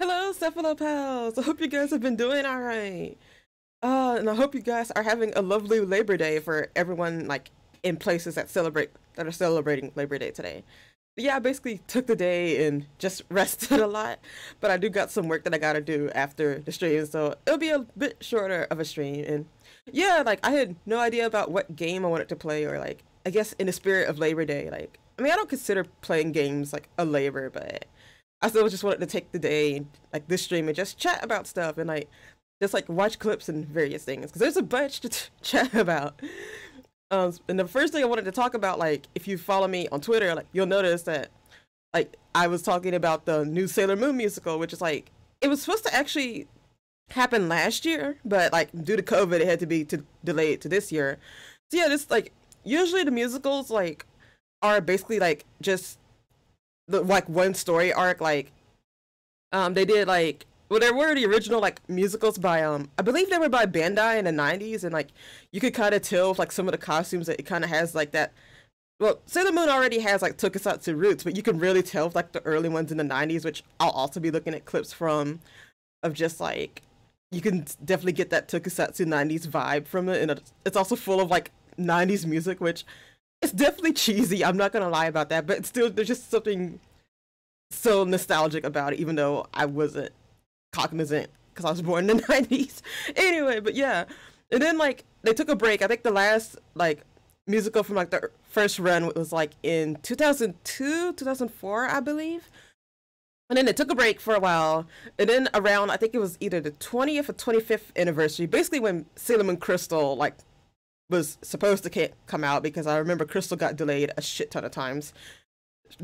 Hello, Cephalopals! I hope you guys have been doing alright. And I hope you guys are having a lovely Labor Day for everyone like in places that are celebrating Labor Day today. But yeah, I basically took the day and just rested a lot, but I do got some work that I gotta do after the stream, so it'll be a bit shorter of a stream. And yeah, like I had no idea about what game I wanted to play, or like I guess in the spirit of Labor Day, like I mean I don't consider playing games like a labor, but I still just wanted to take the day, like this stream, and just chat about stuff and like just like watch clips and various things because there's a bunch to chat about. And the first thing I wanted to talk about, like if you follow me on Twitter, like you'll notice that like I was talking about the new Sailor Moon musical, which is like it was supposed to actually happen last year, but like due to COVID, it had to be delayed to this year. So yeah, this like usually the musicals like are basically like just the like one story arc. Like they did like well, there were the original like musicals by I believe they were by Bandai in the 90s, and like you could kind of tell with, like some of the costumes that it kind of has like that. Well, Sailor Moon already has like tokusatsu roots, but you can really tell with, like the early ones in the 90s, which I'll also be looking at clips from, of just like you can definitely get that tokusatsu 90s vibe from it. And it's also full of like 90s music, which it's definitely cheesy, I'm not gonna lie about that, but it's still, there's just something so nostalgic about it, even though I wasn't cognizant because I was born in the 90s. Anyway, but yeah. And then like they took a break. I think the last like musical from like the first run was like in 2002, 2004, I believe. And then they took a break for a while. And then around, I think it was either the 20th or 25th anniversary, basically when Sailor Moon Crystal like was supposed to come out, because I remember Crystal got delayed a shit ton of times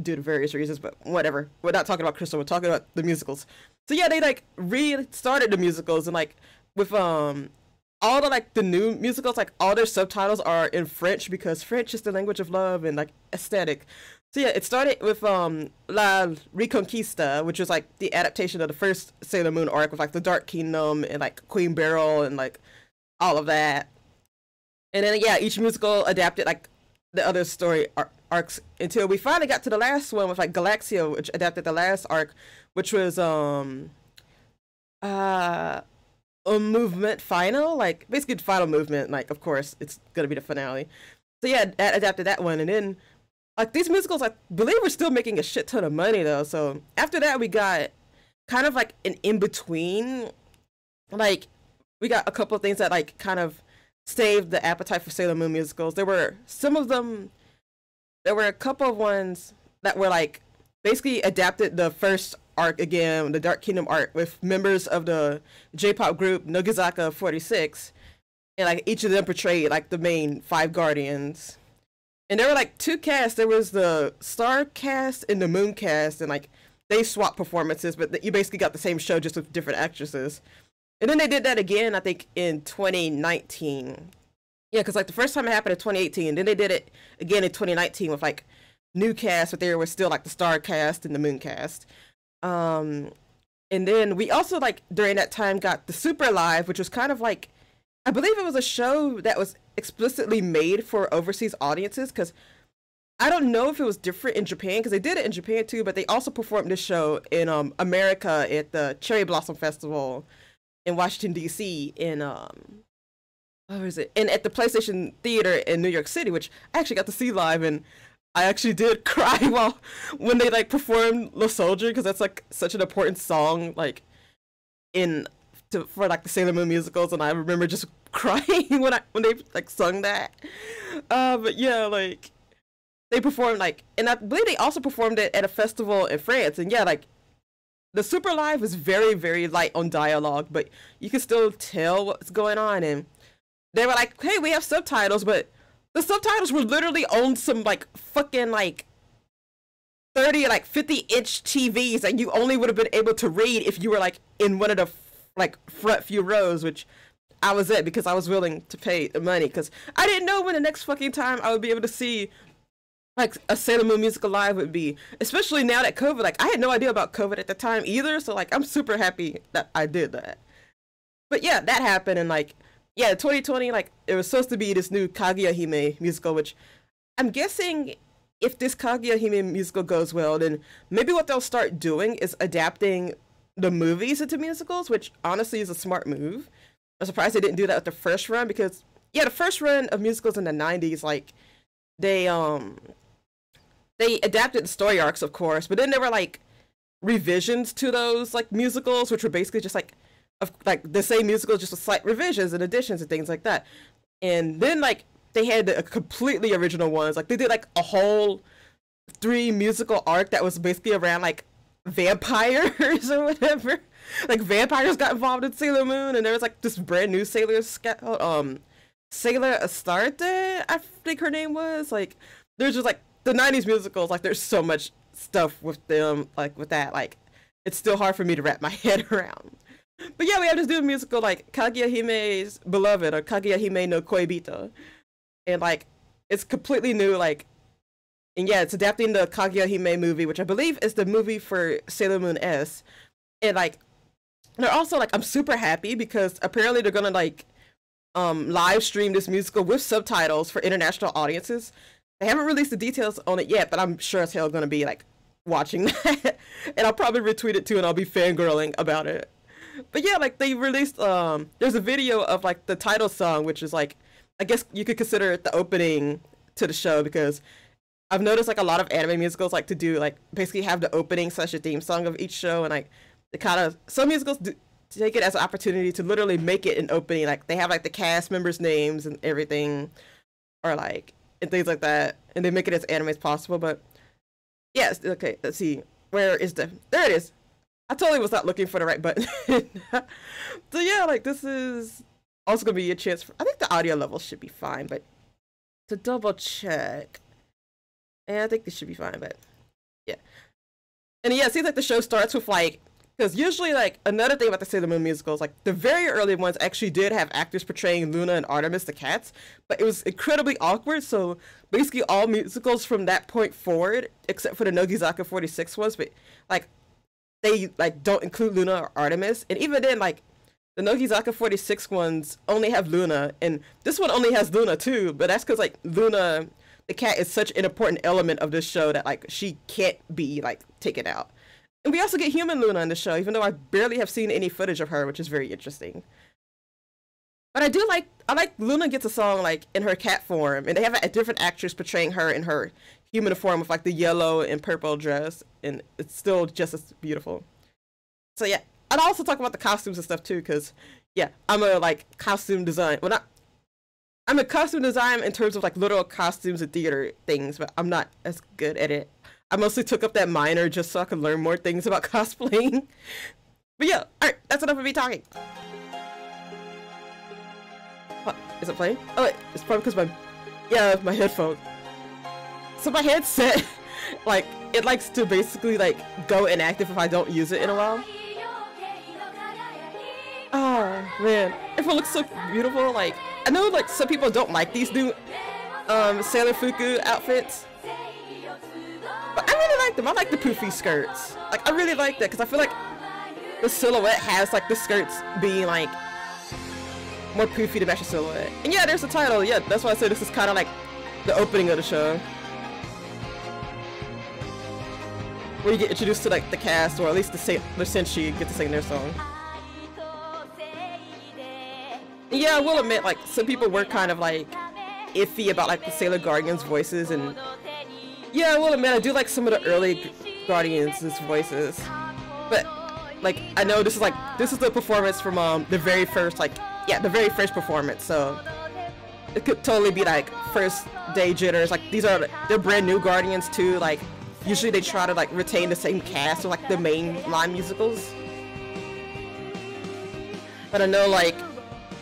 due to various reasons, but whatever. We're not talking about Crystal, we're talking about the musicals. So yeah, they like restarted the musicals, and like with all the like the new musicals, like all their subtitles are in French because French is the language of love and like aesthetic. So yeah, it started with La Reconquista, which was like the adaptation of the first Sailor Moon arc with like the Dark Kingdom and like Queen Beryl and like all of that. And then yeah, each musical adapted like the other story arcs until we finally got to the last one with like Galaxia, which adapted the last arc, which was movement final, like basically the final movement. Like of course it's gonna be the finale. So yeah, that adapted that one, and then like these musicals, I believe we're still making a shit ton of money though. So after that, we got kind of like an in between. Like we got a couple of things that like kind of saved the appetite for Sailor Moon musicals. There were some of them. There were a couple of ones that were like basically adapted the first arc again, the Dark Kingdom arc, with members of the J-pop group Nogizaka 46, and like each of them portrayed like the main 5 guardians. And there were like 2 casts. There was the Star cast and the Moon cast, and like they swapped performances, but you basically got the same show just with different actresses. And then they did that again, I think, in 2019. Yeah, because like the first time it happened in 2018, then they did it again in 2019 with like new cast, but there was still like the Star cast and the Moon cast. And then we also like during that time got the Super Live, which was kind of like, I believe it was a show that was explicitly made for overseas audiences, because I don't know if it was different in Japan, because they did it in Japan too, but they also performed this show in America at the Cherry Blossom Festival in Washington D.C. in what was it? And at the PlayStation Theater in New York City, which I actually got to see live, and I actually did cry when they like performed "Le Soldier," because that's like such an important song like for like the Sailor Moon musicals, and I remember just crying when they like sung that. But yeah, like they performed like, and I believe they also performed it at a festival in France, and yeah, like the Super Live is very, very light on dialogue, but you can still tell what's going on. And they were like, hey, we have subtitles, but the subtitles were literally on some like fucking like 30 like 50-inch TVs that you only would have been able to read if you were like in one of the like front few rows, which I was at because I was willing to pay the money, because I didn't know when the next fucking time I would be able to see like a Sailor Moon musical live would be, especially now that COVID, like I had no idea about COVID at the time either, so like I'm super happy that I did that. But yeah, that happened, and like yeah, 2020, like it was supposed to be this new Kaguya Hime musical, which I'm guessing if this Kaguya Hime musical goes well, then maybe what they'll start doing is adapting the movies into musicals, which honestly is a smart move. I'm surprised they didn't do that with the first run because yeah, the first run of musicals in the 90s, like they adapted the story arcs, of course, but then there were like revisions to those like musicals, which were basically just like the same musical, just with slight revisions and additions and things like that. And then like they had a completely original ones. Like they did like a whole 3 musical arc that was basically around like vampires or whatever. Like vampires got involved in Sailor Moon, and there was like this brand new Sailor Astarte, I think her name was. Like there's just like the 90s musicals, like there's so much stuff with them, like with that, like it's still hard for me to wrap my head around. But yeah, we have this new musical like Kaguya Hime's Beloved, or Kaguya Hime no Koibito, and like it's completely new, like, and yeah, it's adapting the Kaguya Hime movie, which I believe is the movie for Sailor Moon S. And like they're also like, I'm super happy because apparently they're gonna like live stream this musical with subtitles for international audiences. They haven't released the details on it yet, but I'm sure as hell gonna be like watching that. And I'll probably retweet it too, and I'll be fangirling about it. But yeah, like they released there's a video of like the title song, which is like, I guess you could consider it the opening to the show, because I've noticed like a lot of anime musicals like to do like basically have the opening / a theme song of each show, and like they kind of, some musicals take it as an opportunity to literally make it an opening. Like they have like the cast members' names and everything, or like and things like that, and they make it as anime as possible. But yes, okay, let's see, where is there it is. I totally was not looking for the right button. So yeah, like this is also gonna be a chance for, I think the audio level should be fine, but to double check, and I think this should be fine, but yeah. And yeah, it seems like the show starts with like, because usually like another thing about the Sailor Moon musicals, like the very early ones actually did have actors portraying Luna and Artemis the cats, but it was incredibly awkward. So basically all musicals from that point forward, except for the Nogizaka 46 ones, but like they like don't include Luna or Artemis. And even then, like the Nogizaka 46 ones only have Luna, and this one only has Luna too, but that's because like Luna the cat is such an important element of this show that like she can't be like taken out. And we also get human Luna in the show, even though I barely have seen any footage of her, which is very interesting. But I like Luna gets a song like in her cat form, and they have a different actress portraying her in her human form with like the yellow and purple dress, and it's still just as beautiful. So yeah, I'd also talk about the costumes and stuff too, because yeah, I'm a like costume design. Well, I'm a costume design in terms of like literal costumes and theater things, but I'm not as good at it. I mostly took up that minor just so I could learn more things about cosplaying. But yeah, alright, that's enough of me talking. What? Is it playing? Oh wait, it's probably because my headphones. So my headset, like, it likes to basically like go inactive if I don't use it in a while. Oh man, if it looks so beautiful. Like, I know like some people don't like these new Sailor Fuku outfits, but I really like them. I like the poofy skirts. Like, I really like that because I feel like the silhouette has like the skirts being like more poofy to match the silhouette. And yeah, there's the title. Yeah, that's why I said this is kind of like the opening of the show, where you get introduced to like the cast, or at least the Senshi get to sing their song. And yeah, I will admit, like, some people were kind of like iffy about like the Sailor Guardians voices, and yeah, I will admit I do like some of the early Guardians' voices, but like I know this is the performance from the very first, like, yeah, the very first performance, so it could totally be like first day jitters. Like, they're brand new Guardians too. Like, usually they try to like retain the same cast of like the main line musicals, but I know like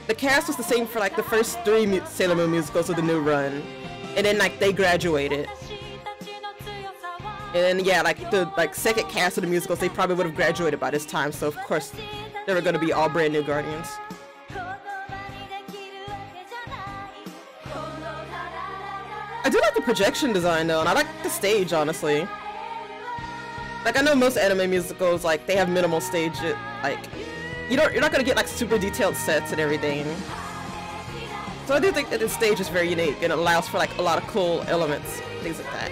the cast was the same for like the first 3 Sailor Moon musicals of the new run, and then like they graduated. And then yeah, like the second cast of the musicals, they probably would have graduated by this time, so of course they were going to be all brand new Guardians. I do like the projection design though, and I like the stage, honestly. Like, I know most anime musicals, like, they have minimal stage, like, you're not gonna get like super detailed sets and everything. So I do think that this stage is very unique, and it allows for like a lot of cool elements, things like that.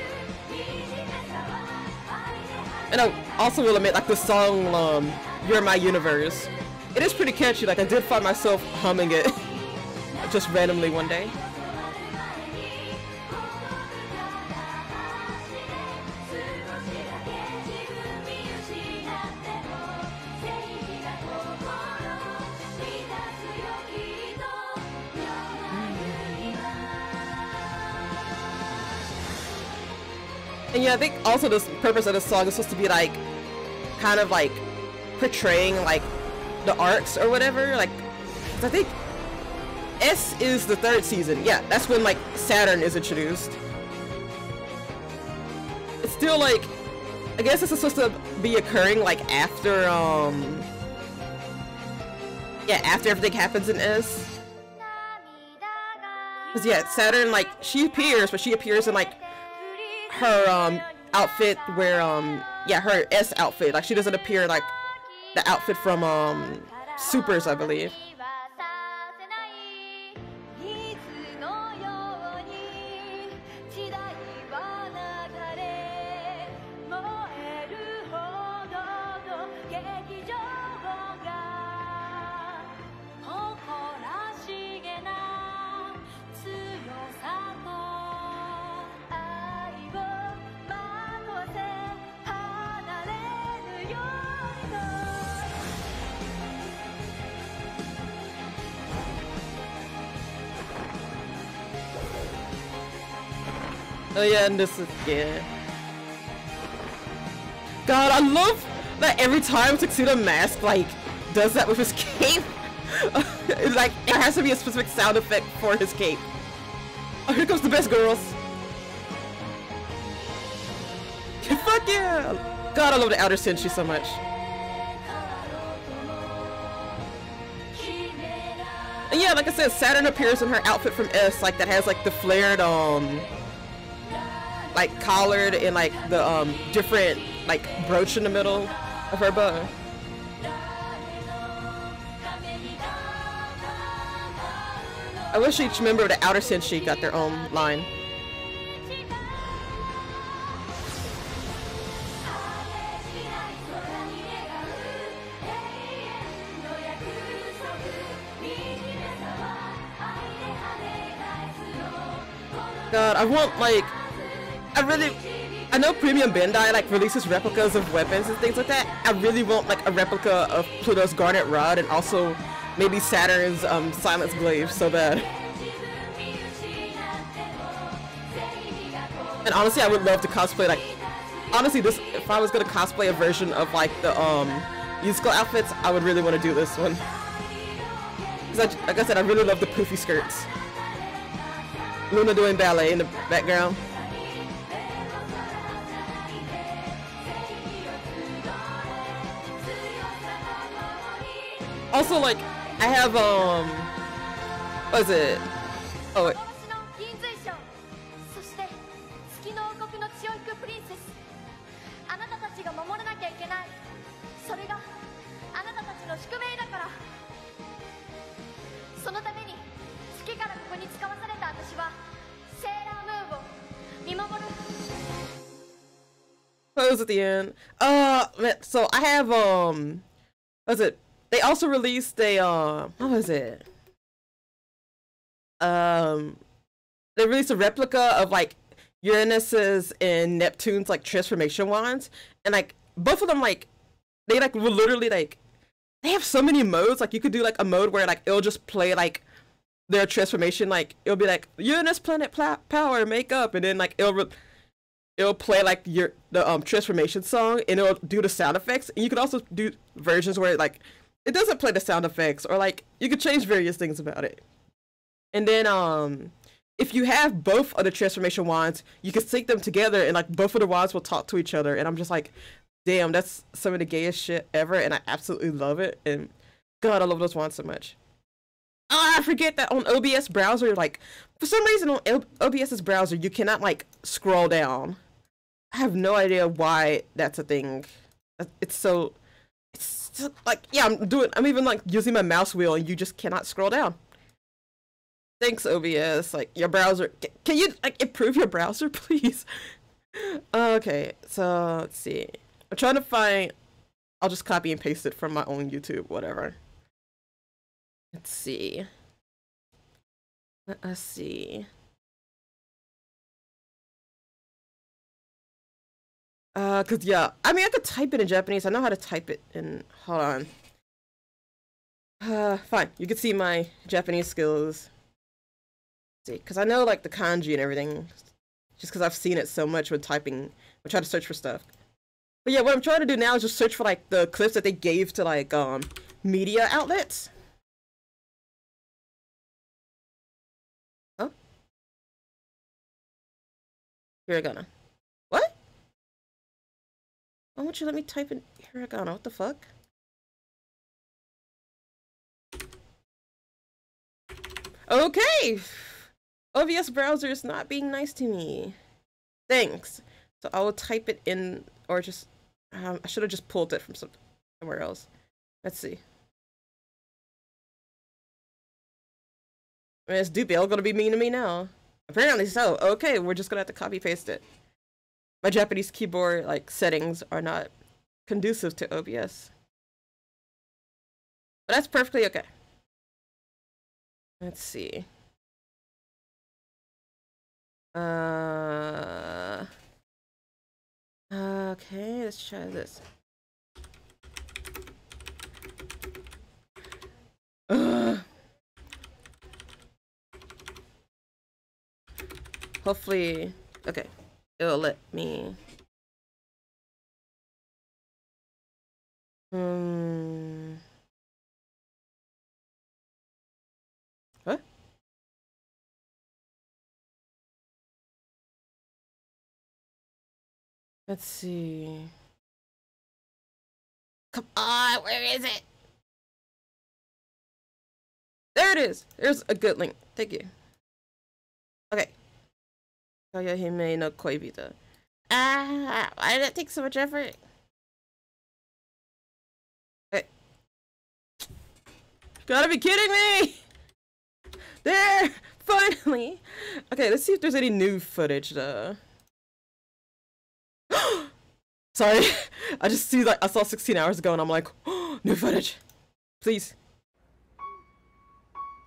And I also will admit, like, the song You're My Universe. It is pretty catchy. Like I did find myself humming it just randomly one day. And yeah, I think also the purpose of this song is supposed to be like, kind of like portraying like the arcs or whatever. Like, I think S is the 3rd season. Yeah, that's when like Saturn is introduced. It's still like, I guess this is supposed to be occurring like after, yeah, after everything happens in S. Cause yeah, Saturn, like, she appears, but she appears in like her outfit where yeah, her S outfit. Like she doesn't appear like the outfit from Supers, I believe. Oh yeah, and this is, yeah. God, I love that every time Tuxedo Mask, like, does that with his cape. It's like, it has to be a specific sound effect for his cape. Oh, here comes the best girls. Fuck yeah! God, I love the Outer Senshi so much. And yeah, like I said, Saturn appears in her outfit from S, like, that has, like, the flared, like collared and like the different like brooch in the middle of her bow. I wish each member of the Outer Senshi got their own line. God, I want like I know Premium Bandai like releases replicas of weapons and things like that. I really want like a replica of Pluto's Garnet Rod and also maybe Saturn's Silence Glaive so bad. And honestly, I would love to cosplay like, honestly, this, if I was gonna cosplay a version of like the musical outfits, I would really want to do this one. Because like I said, I really love the poofy skirts. Luna doing ballet in the background. Also, like, I have, what is it? Oh, wait. Pose at the end. Man, so I have, what is it? They also released a, what was it? They released a replica of, like, Uranus's and Neptune's, like, transformation wands. And, like, both of them, like, they, like, will literally, like, they have so many modes. Like, you could do, like, a mode where, like, it'll just play, like, their transformation. Like, it'll be, like, Uranus planet power, makeup. And then, like, it'll play, like, the transformation song. And it'll do the sound effects. And you can also do versions where, like, it doesn't play the sound effects, or like you could change various things about it. And then if you have both of the transformation wands, you can sync them together and like both of the wands will talk to each other. And I'm just like, damn, that's some of the gayest shit ever, and I absolutely love it. And God, I love those wands so much. Oh, I forget that on OBS browser, like for some reason on OBS's browser you cannot like scroll down. I have no idea why that's a thing. It's so like, yeah, I'm even like using my mouse wheel and you just cannot scroll down. Thanks, OBS. Like, your browser, can you like improve your browser, please? Okay, so let's see. I'm trying to find I'll just copy and paste it from my own YouTube, whatever. Let's see. Let us see. Cause yeah, I mean I could type it in Japanese. I know how to type it in, hold on. Fine. You can see my Japanese skills. Let's see, cause I know like the kanji and everything. Just cause I've seen it so much when typing, I try to search for stuff. But yeah, what I'm trying to do now is just search for like the clips that they gave to like media outlets. Oh, hiragana. What? Why won't you let me type in hiragana? What the fuck? Okay. OBS browser is not being nice to me. Thanks. So I will type it in, or just I should have just pulled it from somewhere else. Let's see. I mean, is Dupiel gonna be mean to me now? Apparently so. Okay, we're just gonna have to copy paste it. My Japanese keyboard like settings are not conducive to OBS, but that's perfectly okay. Let's see. Okay, let's try this. Hopefully, okay, it'll let me. What? Let's see. Come on, where is it? There it is. There's a good link. Thank you. Okay. Kayahime no Koibita. Why did that take so much effort? Okay. Gotta be kidding me! There! Finally! Okay, let's see if there's any new footage though. Sorry, I just see like I saw 16 hours ago and I'm like, oh, new footage. Please.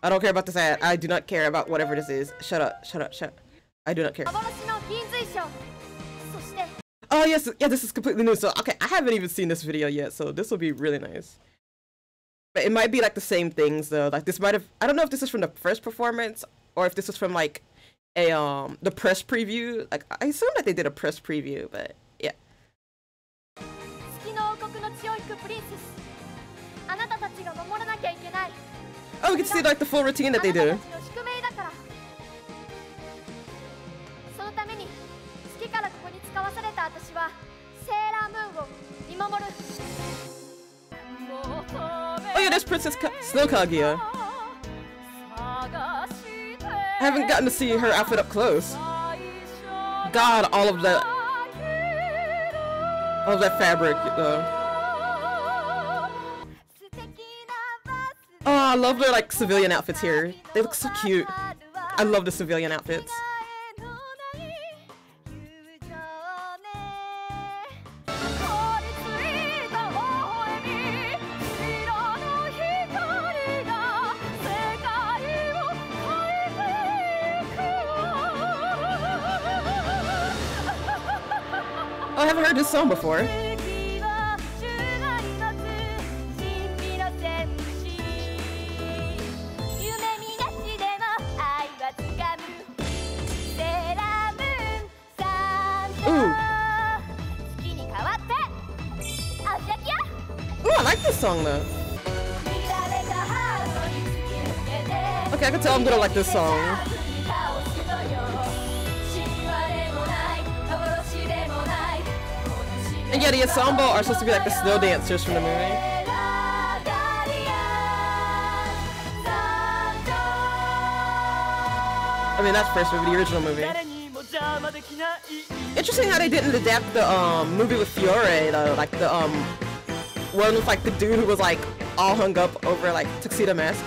I don't care about this ad. I do not care about whatever this is. Shut up, shut up, shut up. I do not care. Oh yes, yeah, this is completely new. So okay, I haven't even seen this video yet, so this will be really nice. But it might be like the same things though. Like this might have, I don't know if this is from the first performance or if this is from like a the press preview. Like I assume that they did a press preview, but yeah. Oh, we can see like the full routine that they do. Oh yeah, there's Princess Snow Kaguya. I haven't gotten to see her outfit up close. God, all of that fabric though. Oh, I love their like civilian outfits here. They look so cute. I love the civilian outfits. Oh, I haven't heard this song before. I like this song though. Okay, I can tell I'm gonna like this song. And yeah, the ensemble are supposed to be like the snow dancers from the movie. I mean, that's first movie, the original movie. Interesting how they didn't adapt the movie with Fiore though, like the one with like the dude who was like all hung up over like tuxedo mask.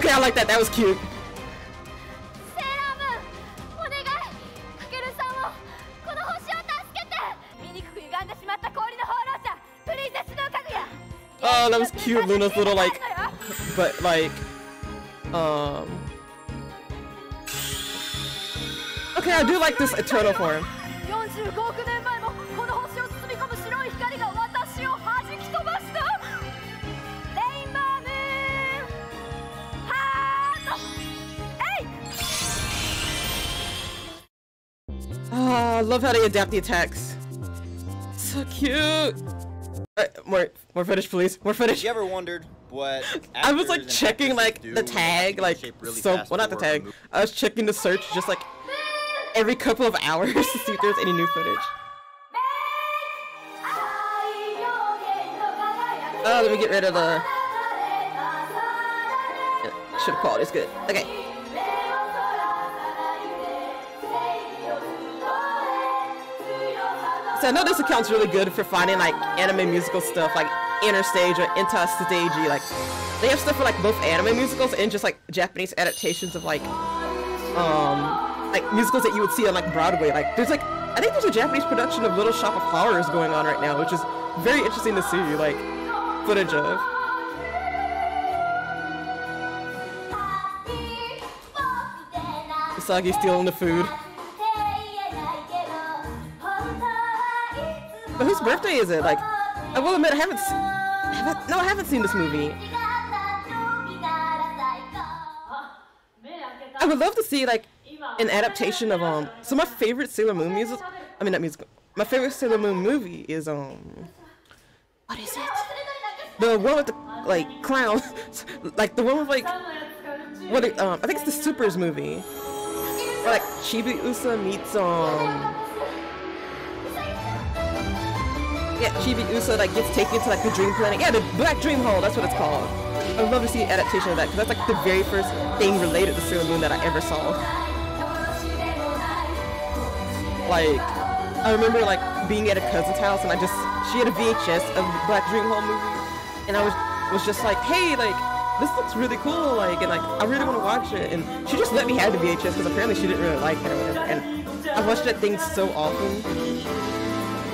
Okay, I like that. That was cute. Oh, that was cute. Luna's little like, but like, okay, I do like this eternal form. I love how they adapt the attacks. So cute. More footage, please. More footage. You ever wondered what? I was like checking like the tag, like so. Well, not the tag. I was checking the search just like every couple of hours to see if there's any new footage. Oh, let me get rid of the. Should have quality's good. Okay. So I know this account's really good for finding like anime musical stuff, like Interstage or Intastagey. Like they have stuff for like both anime musicals and just like Japanese adaptations of like musicals that you would see on like Broadway. Like there's like I think there's a Japanese production of Little Shop of Horrors going on right now, which is very interesting to see like footage of. Usagi stealing the food. But whose birthday is it? Like, I will admit I haven't seen this movie. I would love to see like an adaptation of so my favorite Sailor Moon music. I mean not musical. My favorite Sailor Moon movie is what is it? The one with the like clown, like the one with like what? I think it's the Supers movie. Where, like Chibi-Usa meets yeah, Chibi-Usa like gets taken to like the dream planet. Yeah, the Black Dream Hole, that's what it's called. I would love to see an adaptation of that because that's like the very first thing related to Sailor Moon that I ever saw. Like, I remember like being at a cousin's house and she had a VHS of the Black Dream Hole movie, and I was just like, hey, like this looks really cool, like, and like I really want to watch it, and she just let me have the VHS because apparently she didn't really like it or whatever, and I watched that thing so often.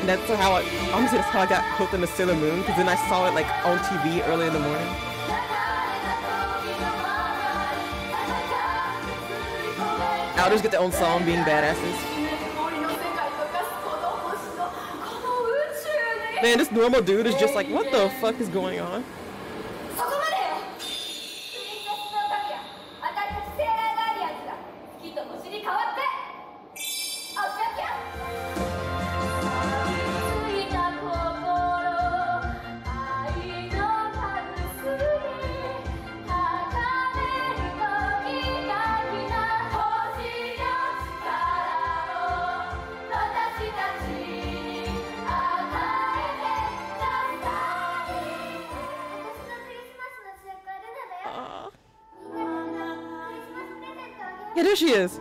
And that's how honestly that's how I got hooked into Sailor Moon, because then I saw it like on TV early in the morning. Outers get their own song, being badasses. Man, this normal dude is just like, what the fuck is going on? Yeah, there she is.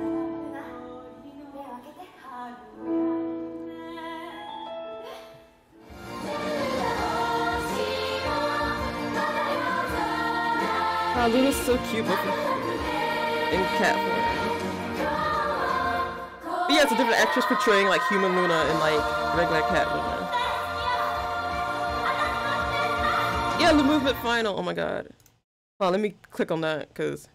Oh, Luna's so cute looking in cat form. But yeah, it's a different actress portraying like human Luna and like regular cat Luna. Yeah, the movement final. Oh my god. Well, let me click on that because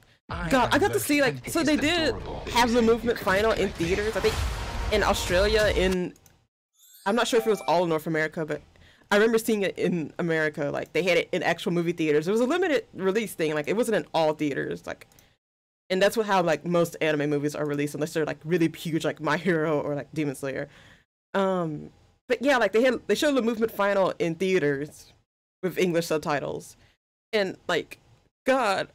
God, I got to see like so they did have the movement final in theaters. I think in Australia, I'm not sure if it was all in North America, but I remember seeing it in America. Like they had it in actual movie theaters. It was a limited release thing. Like it wasn't in all theaters. Like, and that's how like most anime movies are released, unless they're like really huge, like My Hero or like Demon Slayer. But yeah, like they showed the movement final in theaters with English subtitles, and like God,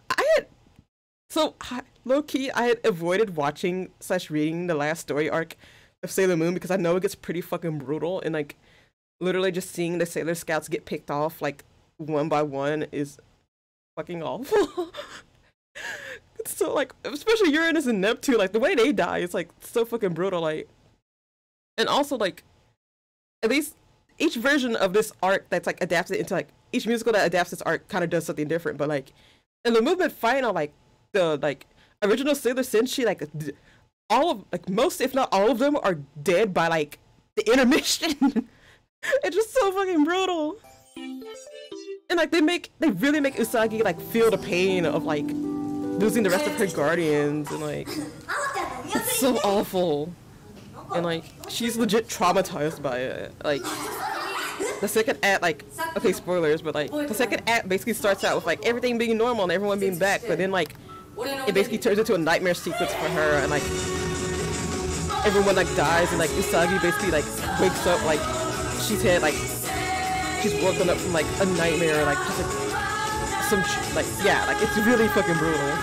low key I had avoided watching / reading the last story arc of Sailor Moon because I know it gets pretty fucking brutal, and like literally just seeing the Sailor Scouts get picked off like one by one is fucking awful. So like, especially Uranus and Neptune, like the way they die is like so fucking brutal. Like, and also like, at least each version of this arc that's like adapted into like each musical that adapts this arc kind of does something different. But like in the movement final, like the like original Sailor Senshi, like all of like most, if not all of them, are dead by like the intermission. It's just so fucking brutal. And like they really make Usagi like feel the pain of like losing the rest of her guardians, and like it's so awful. And like she's legit traumatized by it. Like the second act, like, okay, spoilers, but like the second act basically starts out with like everything being normal and everyone being back, but then like it basically turns into a nightmare sequence for her, and like everyone like dies, and like Usagi basically like wakes up like she's woken up from like a nightmare, like just like some like yeah, like it's really fucking brutal.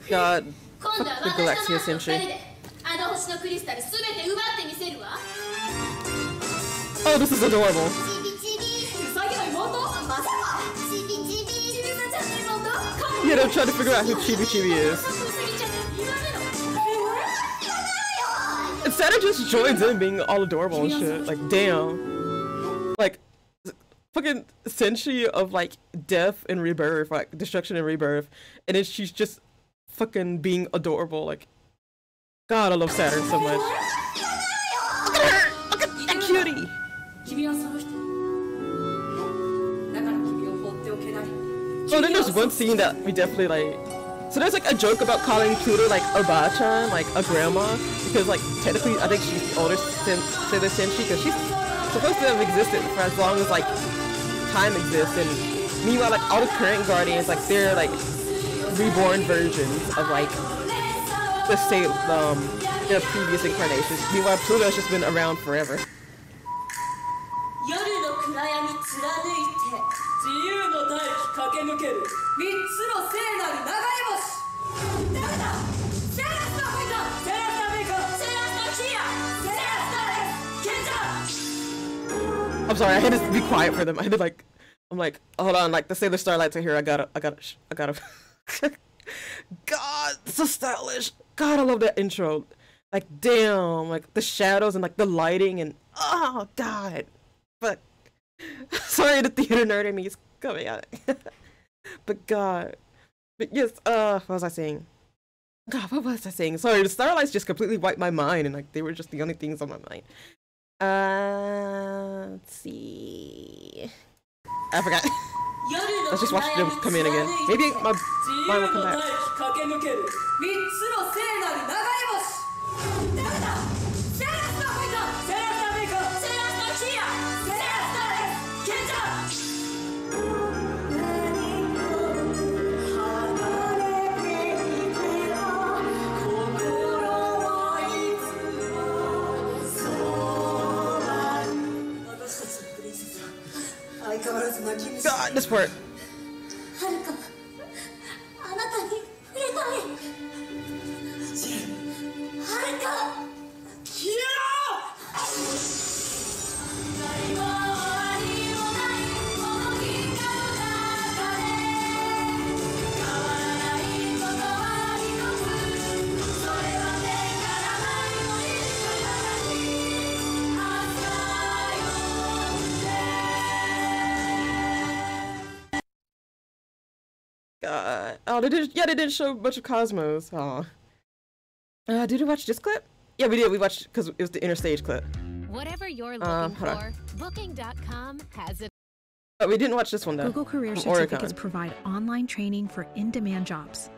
God, fuck the Galaxia Senshi. Oh, this is adorable. Yeah, they're trying to figure out who Chibi Chibi is. And Saturn just joins in being all adorable and shit. Like, damn. Like, fucking Senshi of like death and rebirth, like destruction and rebirth, and then she's just fucking being adorable. Like, God, I love Saturn so much. Look at her! Look at that cutie! Oh, then there's one scene that we definitely like. So there's like a joke about calling Pluto like Oba-chan, like a grandma, because like technically I think she's the older Sailor Senshi, because she's supposed to have existed for as long as like time exists, and meanwhile like all the current guardians, like they're like reborn versions of like let's say their previous incarnations. Meanwhile Pluto's just been around forever. I'm sorry, I had to be quiet for them. I had to like, I'm like, hold on, like the Sailor Starlights are here. I gotta. God, so stylish. God, I love that intro. Like, damn, like the shadows and like the lighting and oh God, but sorry, the theater nerd in me is coming out. But God, but yes, what was I saying? God, what was I saying? Sorry, the Starlights just completely wiped my mind, and like they were just the only things on my mind. Let's see. I forgot. Let's just watch them come in again. Maybe my mind will come back. God, this part. Oh, they didn't show a bunch of Cosmos. Aw. Did we watch this clip? Yeah, we did. We watched because it was the interstage clip. Whatever you're looking for, Booking.com has it. But we didn't watch this one though. Google Career Certificates provide online training for in-demand jobs.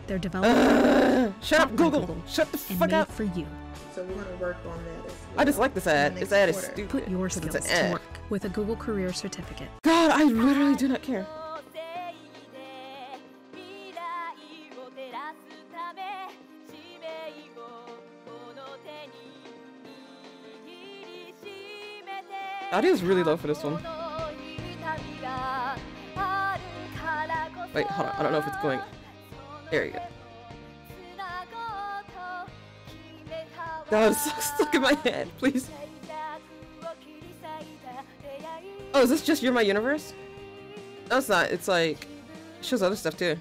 They're developed. Shut up, Google. Shut the fuck up. For you. So we're gonna work on that. Well. I just like this ad. This ad is stupid. Put your skills to work with a Google Career Certificate. God, I literally do not care. Audio is really low for this one. Wait, hold on. I don't know if it's going. There you go. God, it's stuck in my head. Please. Oh, is this just You're My Universe? No, it's not. It's like it shows other stuff too.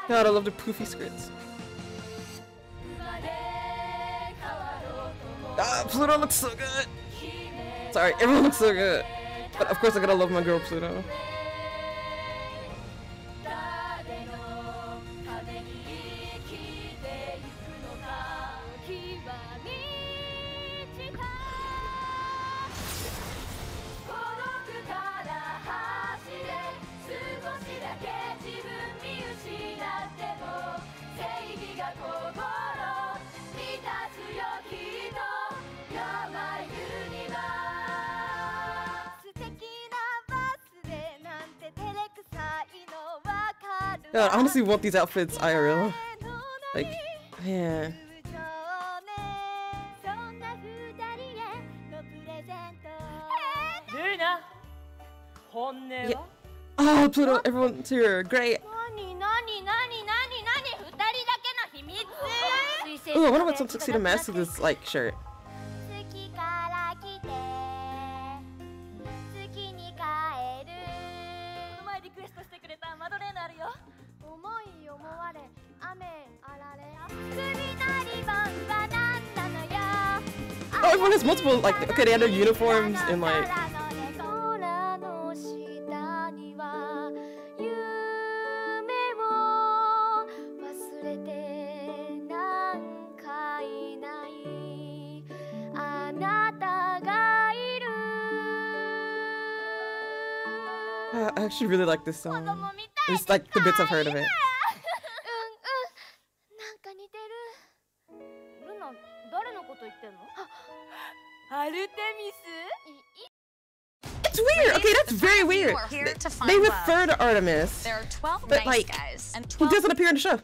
God, I love the poofy skirts. Ah, Pluto looks so good. Sorry, everyone looks so good. But of course I gotta love my girl Pluto. God, I honestly want these outfits IRL. Like, yeah. Yeah. Oh, Pluto, everyone's here. Great. Oh, I wonder what's some Tuxedo Mask to this, like, shirt. Oh, everyone has multiple, like, okay, they have their uniforms and, like... I actually really like this song. It's like the bits I've heard of it. It's weird. Okay, that's very weird. They refer to Artemis, there are 12 but nice like, guys and he doesn't appear in the show.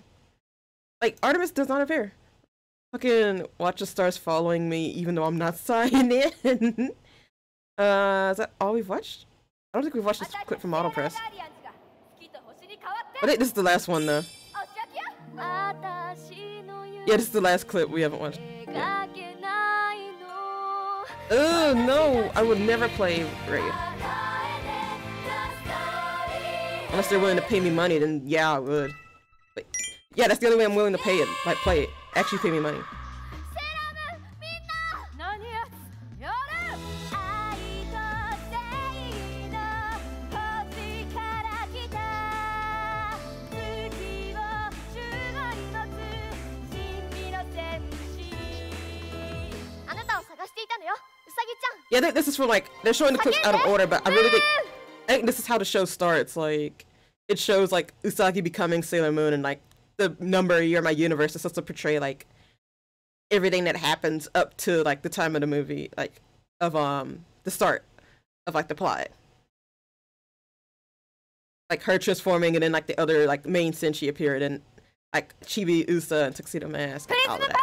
Like, Artemis does not appear. Fucking watch the stars following me, even though I'm not signed in. Is that all we've watched? I don't think we've watched this clip from Auto Press. I think this is the last one, though. Yeah, this is the last clip we haven't watched. Yeah. Oh no, I would never play Raid. Unless they're willing to pay me money, then yeah, I would. But yeah, that's the only way I'm willing to pay it. Like, play it. Actually pay me money. Yeah, this is for like, they're showing the clips out of order, but I think this is how the show starts. Like, it shows like Usagi becoming Sailor Moon, and like the number You're My Universe is supposed to portray like everything that happens up to like the time of the movie, like of the start of like the plot. Like her transforming, and then like the other like main Senshi appeared, and like Chibi, Usa, and Tuxedo Mask, and all of that.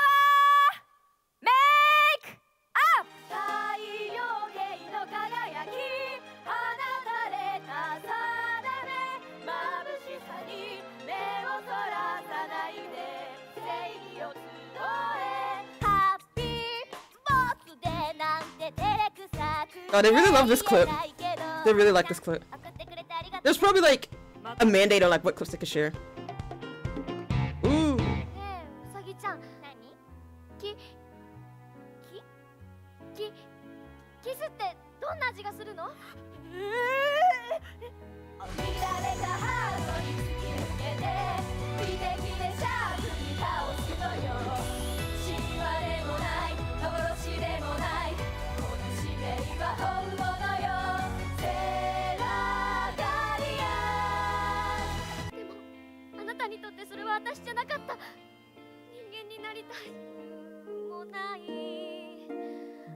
Oh, they really love this clip. They really like this clip. There's probably like a mandate on like what clips they can share. Ooh. たにとってそれは私じゃなかった。人間になりたいもない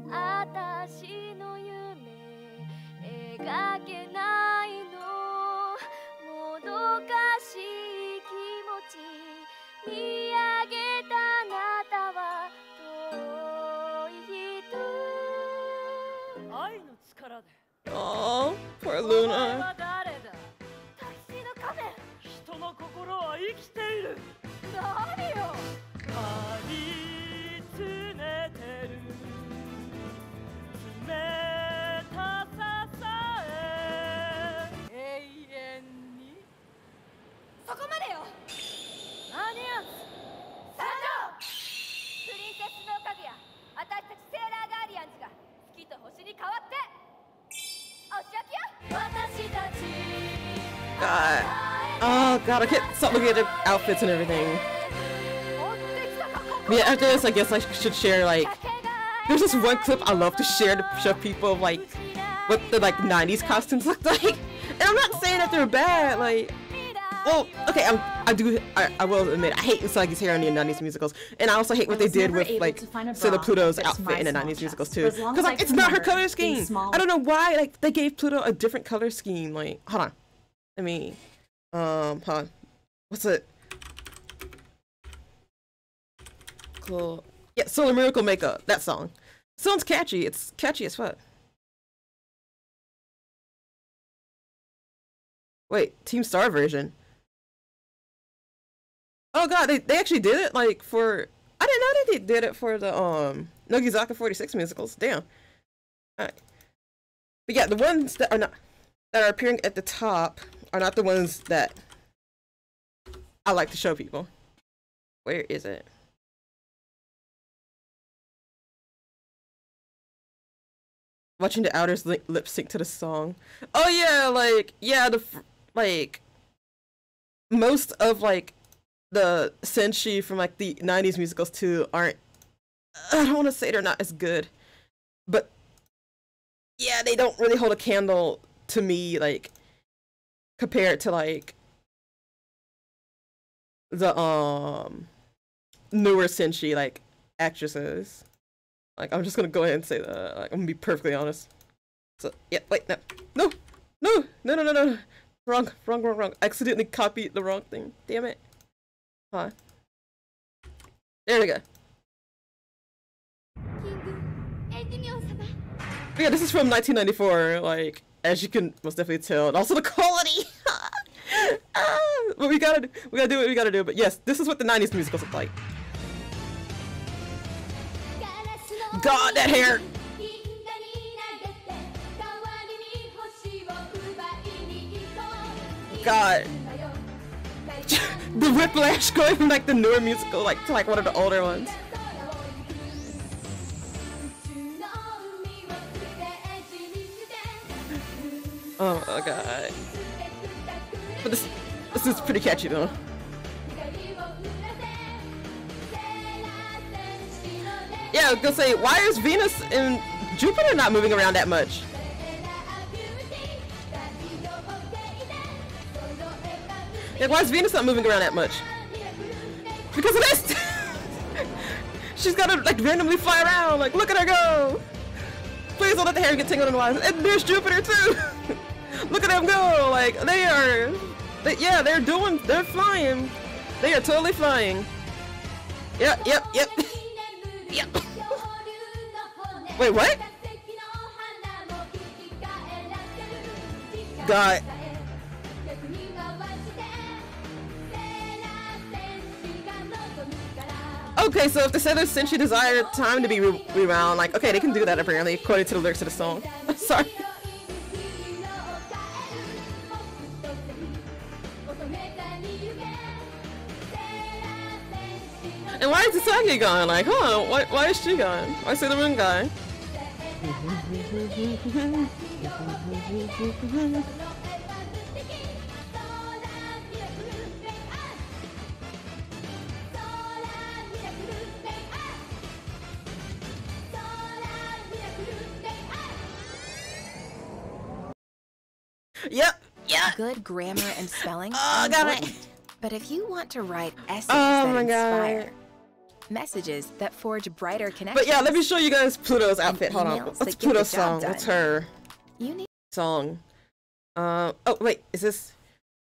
私の夢描けないの。もどかしい気持ち見上げたあなたは遠い人。愛の力で。Oh, poor Luna. タキシード仮面。人の心は生きている。何よ。ありつねてる冷たささえ永遠に。そこまでよ。何や参上。プリンセスのかぐや私たちセーラーガーディアンズが月と星に変わってお仕置きよ。私たち God. Oh god, I can't stop looking at the outfits and everything. But yeah, after this, I guess I should share, like, there's this one clip I love to share to show people, like, what the, like, 90s costumes look like. And I'm not saying that they're bad, like, well, okay, I will admit, I hate Usagi's hair in the 90s musicals. And I also hate what they did with, like, Sailor Pluto's outfit in the 90s musicals, too. Because, like, it's not her color scheme. I don't know why, like, they gave Pluto a different color scheme. Like, hold on. Let me, hold on. What's it? Cool. Yeah, Solar Miracle Makeup, that song. Sounds catchy. It's catchy as fuck. Wait, Team Star version. Oh god, they actually did it, like, for... I didn't know that they did it for the, Nogizaka 46 musicals. Damn. Alright. But yeah, the ones that are appearing at the top are not the ones that I like to show people. Where is it? Watching the Outers lip sync to the song. Oh yeah, like, yeah, like, most of, like, the senshi from, like, the 90s musicals too aren't, I don't want to say they're not as good, but yeah, they don't really hold a candle to me, like, compared to, like, the newer senshi, like, actresses. Like, I'm just gonna go ahead and say that. Like, I'm gonna be perfectly honest. So, yeah, wait, no. Wrong. I accidentally copied the wrong thing. Damn it. Huh. There we go. But yeah, this is from 1994, like, as you can most definitely tell. And also the quality! But we gotta do what we gotta do. But yes, this is what the 90s musicals look like. God, that hair! God. The whiplash going from, like, the newer musical, like, to, like, one of the older ones. Oh my god. But this is pretty catchy though. Yeah, I was gonna say, why is Venus and Jupiter not moving around that much? Like, why is Venus not moving around that much? Because of this! She's gotta, like, randomly fly around, like, look at her go! Please don't let the hair get tangled in the wires. And there's Jupiter too! Look at them go! Like, they're flying! They are totally flying! Yep. Yep. Wait, what? God. Okay, so if the Sailor Senshi desire time to be rewound, like, okay, they can do that apparently, according to the lyrics of the song. Sorry. And why is Usagi gone? Like, huh? Why is she gone? Why is Sailor Moon gone? Yep. Good grammar and spelling. Oh, got it. But if you want to write essays Oh that my inspire, god. messages that forge brighter connections. But yeah, let me show you guys Pluto's outfit. Hold on. emails What's that get the Pluto's job song? What's done. her You need song? Oh wait, is this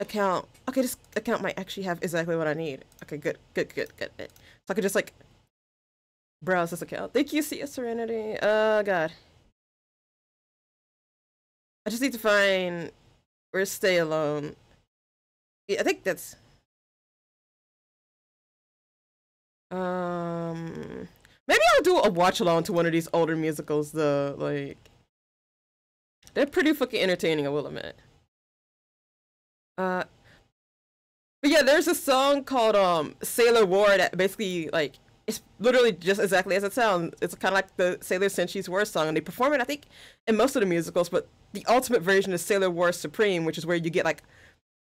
account? Okay, this account might actually have exactly what I need. Okay, good. So I could just like browse this account. Thank you, see you, Serenity. God. I just need to find where's Stay Alone. Yeah, I think that's maybe I'll do a watch along to one of these older musicals though. Like they're pretty fucking entertaining, I will admit. But yeah, there's a song called Sailor War that basically like it's literally just exactly as it sounds. It's kind of like the Sailor Senshi's War song, and they perform it I think in most of the musicals, but the ultimate version is Sailor War Supreme, which is where you get like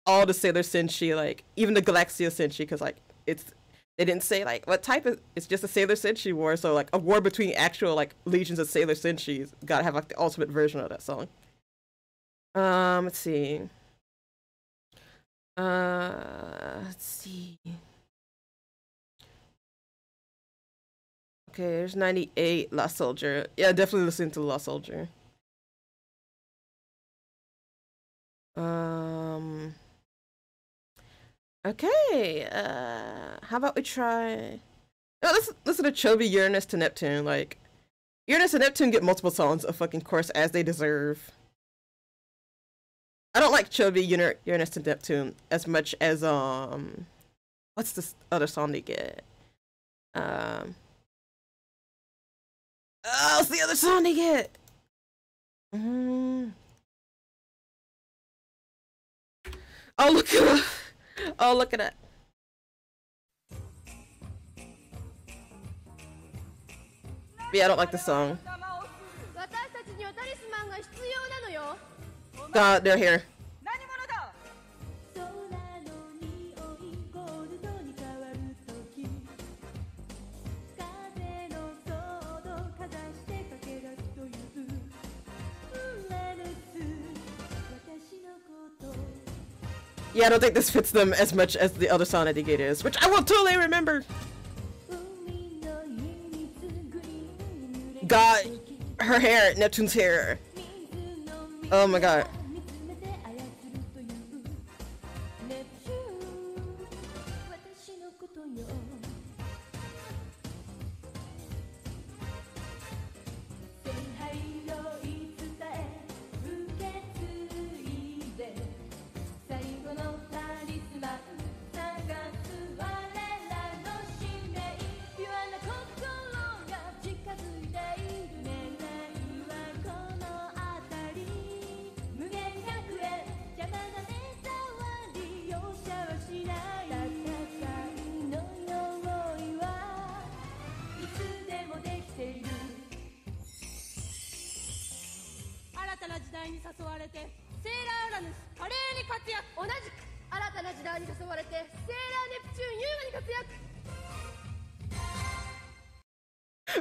all the Sailor Senshi, like even the Galaxia Senshi, because like they didn't say like what type of, it's just a Sailor Senshi war, so like a war between actual like legions of Sailor Senshis. Gotta have like the ultimate version of that song. Let's see. Let's see. Okay, there's 98 Lost Soldier. Yeah, definitely listen to Lost Soldier. Okay, how about we try... No, let's listen to Chubby Uranus to Neptune. Like, Uranus and Neptune get multiple songs of fucking course as they deserve. I don't like Chubby Uranus to Neptune as much as, what's this other song they get? Oh, what's the other song they get? Oh, look at that. Oh, look at that. Yeah, I don't like the song. God, they're here. Yeah, I don't think this fits them as much as the other song that they get is, which I will totally remember. God, her hair, Neptune's hair. Oh my god.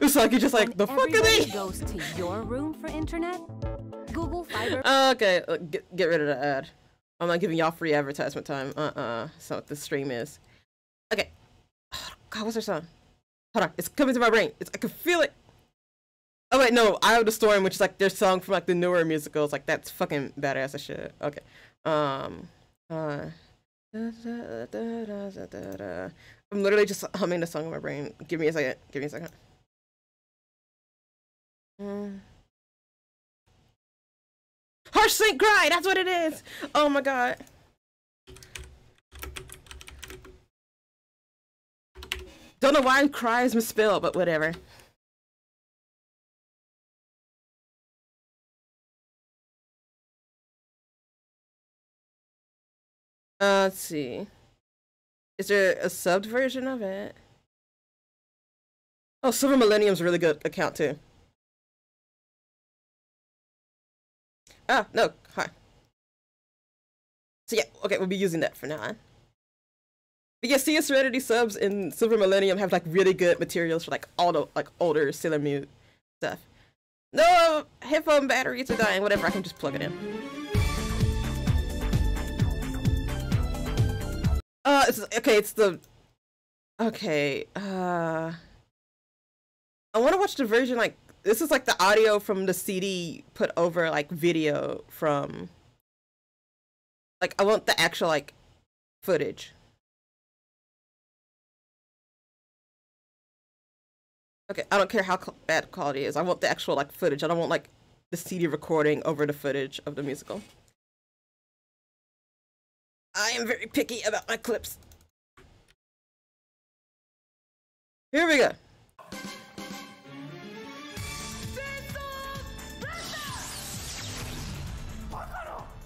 Usagi just like, the fuck are they? Goes to your room for internet? Google Fiber. Okay, get rid of the ad. I'm not giving y'all free advertisement time. That's not what this stream is. Okay. Oh, God, what's her song? Hold on, it's coming to my brain. I can feel it. Oh wait, no, Eye of the Storm, which is like their song from like the newer musicals. Like that's fucking badass as shit. Okay. I'm literally just humming the song in my brain. Give me a second. Harsh Saint Cry, that's what it is. Oh my god. Don't know why cry is misspelled, but whatever. Let's see. Is there a subbed version of it? Oh, Silver Millennium's a really good account too. Ah, no, hi. So yeah, okay, we'll be using that for now on. But yeah, CS Serenity subs and Silver Millennium have like really good materials for like all the like older Sailor Moon stuff. No, headphone batteries are dying, whatever, I can just plug it in. Okay, it's the... Okay, I want to watch the version, like, this is like the audio from the CD put over, like, video from... Like, I want the actual, like, footage. Okay, I don't care how bad quality it is. I want the actual, like, footage. I don't want, like, the CD recording over the footage of the musical. I am very picky about my clips. Here we go.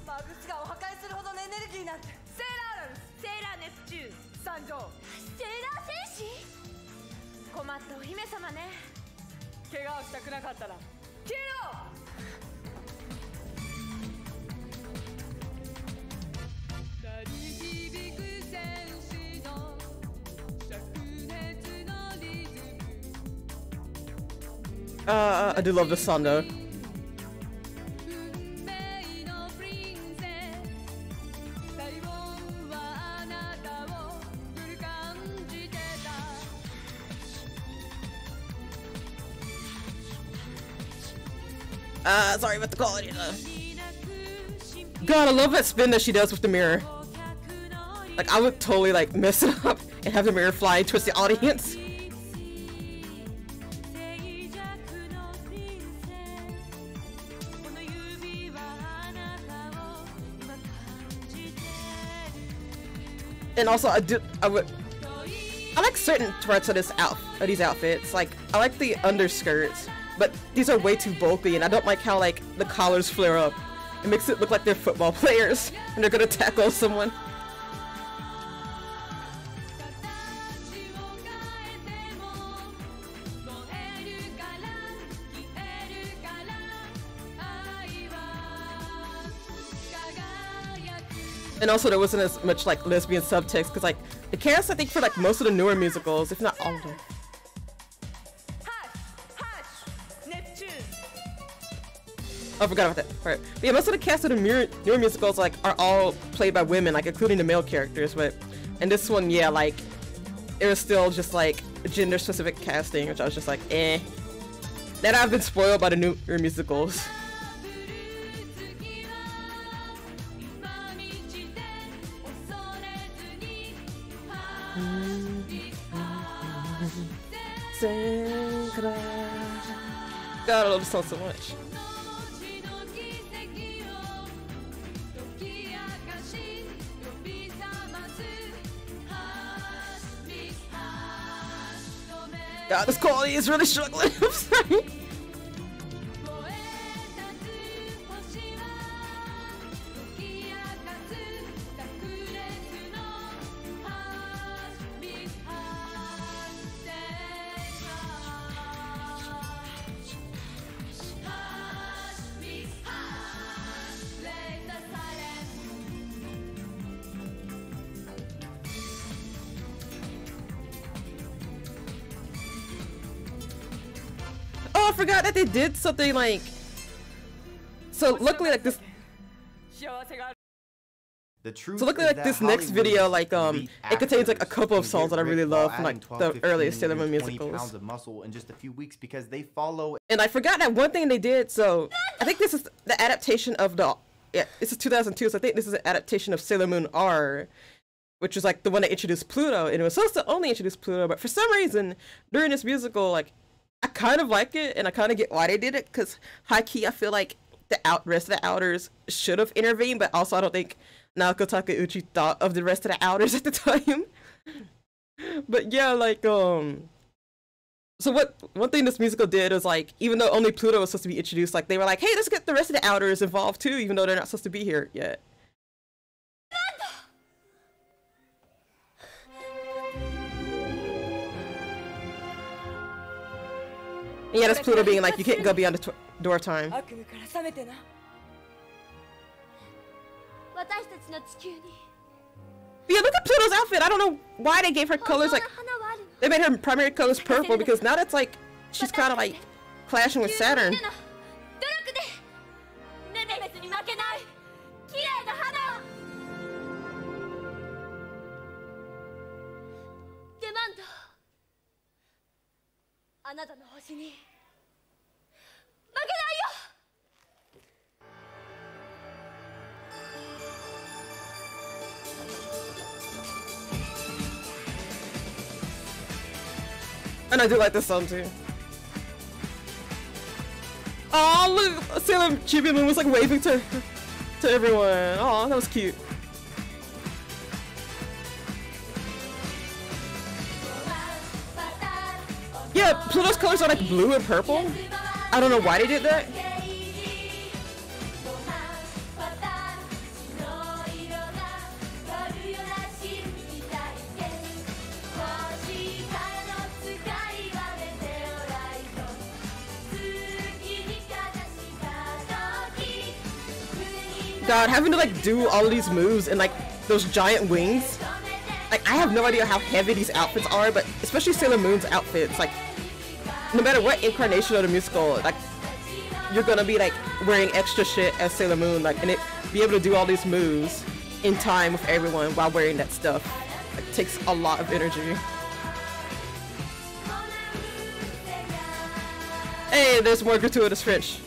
マグスガを破壊するほどのエネルギーなんてセーラーなんです。セーラーネプチューン参上。セーラー戦士。困ったお姫様ね。怪我をしたくなかったら消えろ。鳴り響く戦士の灼熱のリズム。 I do love this song though. Sorry about the quality though. God, I love that spin that she does with the mirror. Like, I would totally like mess it up and have the mirror fly towards the audience. And also, I like certain parts of these outfits. Like, I like the underskirts, but these are way too bulky, and I don't like how, like, the collars flare up. It makes it look like they're football players, and they're gonna tackle someone. And also there wasn't as much like lesbian subtext because like the cast I think for like most of the newer musicals, if not all of them. Oh, I forgot about that part. But yeah, most of the cast of the newer musicals like are all played by women, like including the male characters. But in this one, yeah, like it was still just like gender specific casting, which I was just like, eh. That I've been spoiled by the newer musicals. God, I love this song so much. God, this quality is really struggling. I'm sorry. I forgot that they did something like, so luckily like this, so luckily like this next video, like it contains like a couple of songs that I really love from like the earliest Sailor Moon musicals. Of muscle in just a few weeks because they follow. And I forgot that one thing they did, so I think this is the adaptation of the, yeah, this is 2002, so I think this is an adaptation of Sailor Moon R, which was like the one that introduced Pluto, and it was supposed to only introduce Pluto, but for some reason during this musical, like I kind of like it, and I kind of get why they did it, because high-key, I feel like the rest of the Outers should have intervened, but also I don't think Naoko Takeuchi thought of the rest of the Outers at the time. But yeah, like, so one thing this musical did was, like, even though only Pluto was supposed to be introduced, like, they were like, hey, let's get the rest of the Outers involved too, even though they're not supposed to be here yet. And yeah, that's Pluto being like, you can't go beyond the door time. But yeah, look at Pluto's outfit. I don't know why they gave her colors, like, they made her primary colors purple, because now that's like, she's kind of like clashing with Saturn. あなたの星に負けないよ。 And I do like this song too. Oh look, Sailor Chibi Moon was like waving to everyone. Oh, that was cute. Yeah, Pluto's colors are like blue and purple. I don't know why they did that. God, having to like do all of these moves and like those giant wings. Like, I have no idea how heavy these outfits are, but especially Sailor Moon's outfits, like, no matter what incarnation of the musical, like, you're gonna be like wearing extra shit as Sailor Moon, like, and be able to do all these moves in time with everyone while wearing that stuff. Like, takes a lot of energy. Hey, there's more gratuitous French.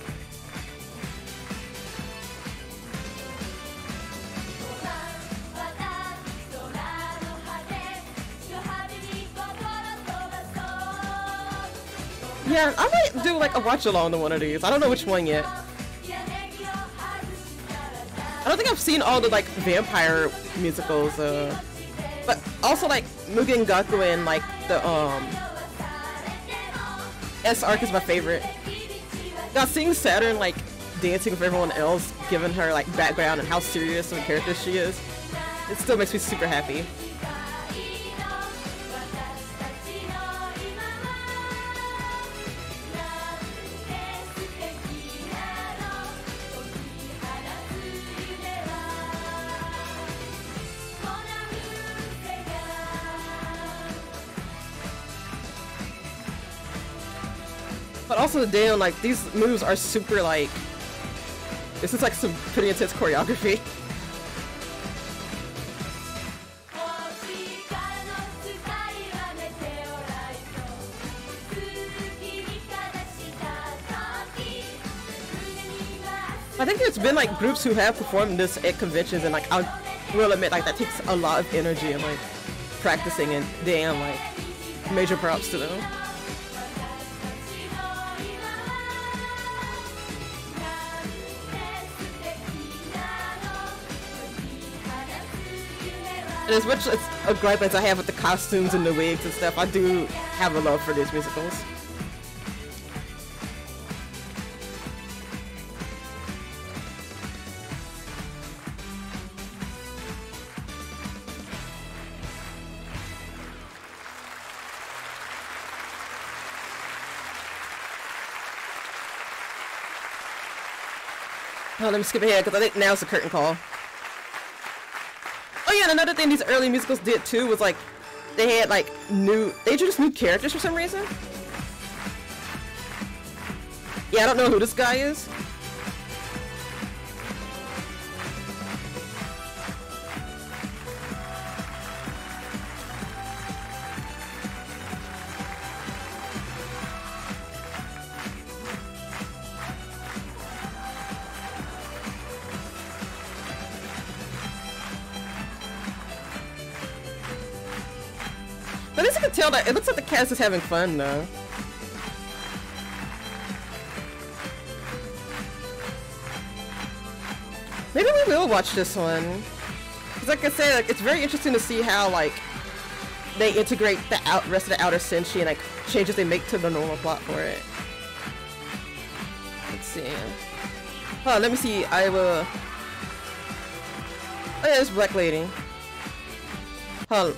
Yeah, I might do like a watch along to one of these. I don't know which one yet. I don't think I've seen all the like vampire musicals, but also like Mugen Gakuen, like the S arc is my favorite. Now seeing Saturn like dancing with everyone else, giving her like background and how serious of a character she is, it still makes me super happy. But also, damn, like, these moves are super, like, this is, like, some pretty intense choreography. I think there's been, like, groups who have performed this at conventions, and, like, I will admit, like, that takes a lot of energy and, like, practicing, and damn, like, major props to them. And as much as a gripe as I have with the costumes and the wigs and stuff, I do have a love for these musicals. Oh, let me skip ahead because I think now's the curtain call. Oh yeah, and another thing these early musicals did too was like they had like they introduced new characters for some reason. Yeah, I don't know who this guy is. But as you can tell, that it looks like the cast is having fun though. Maybe we will watch this one. Cause like I said, like, it's very interesting to see how like they integrate the rest of the Outer Senshi and like changes they make to the normal plot for it. Let's see. Oh, let me see. I will. Oh yeah, this black lady. Huh.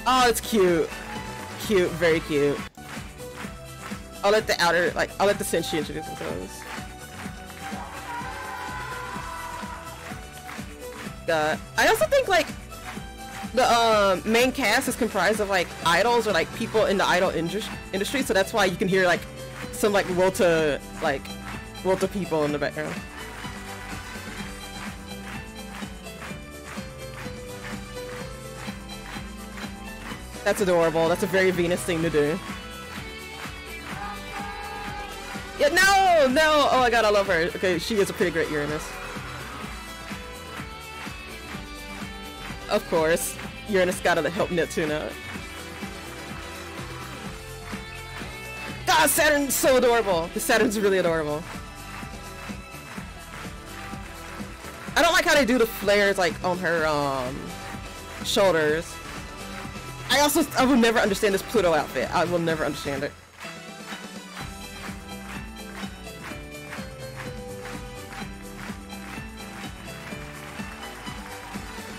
Oh, it's cute. Cute, very cute. I'll let the Senshi introduce themselves. I also think like the main cast is comprised of like idols or like people in the idol industry, so that's why you can hear like some like Wota people in the background. That's adorable. That's a very Venus thing to do. No! Oh my god, I love her. Okay, she is a pretty great Uranus. Of course, Uranus gotta help Neptune out. God, Saturn's so adorable! The Saturn's really adorable. I don't like how they do the flares like on her shoulders. I will never understand this Pluto outfit. I will never understand it.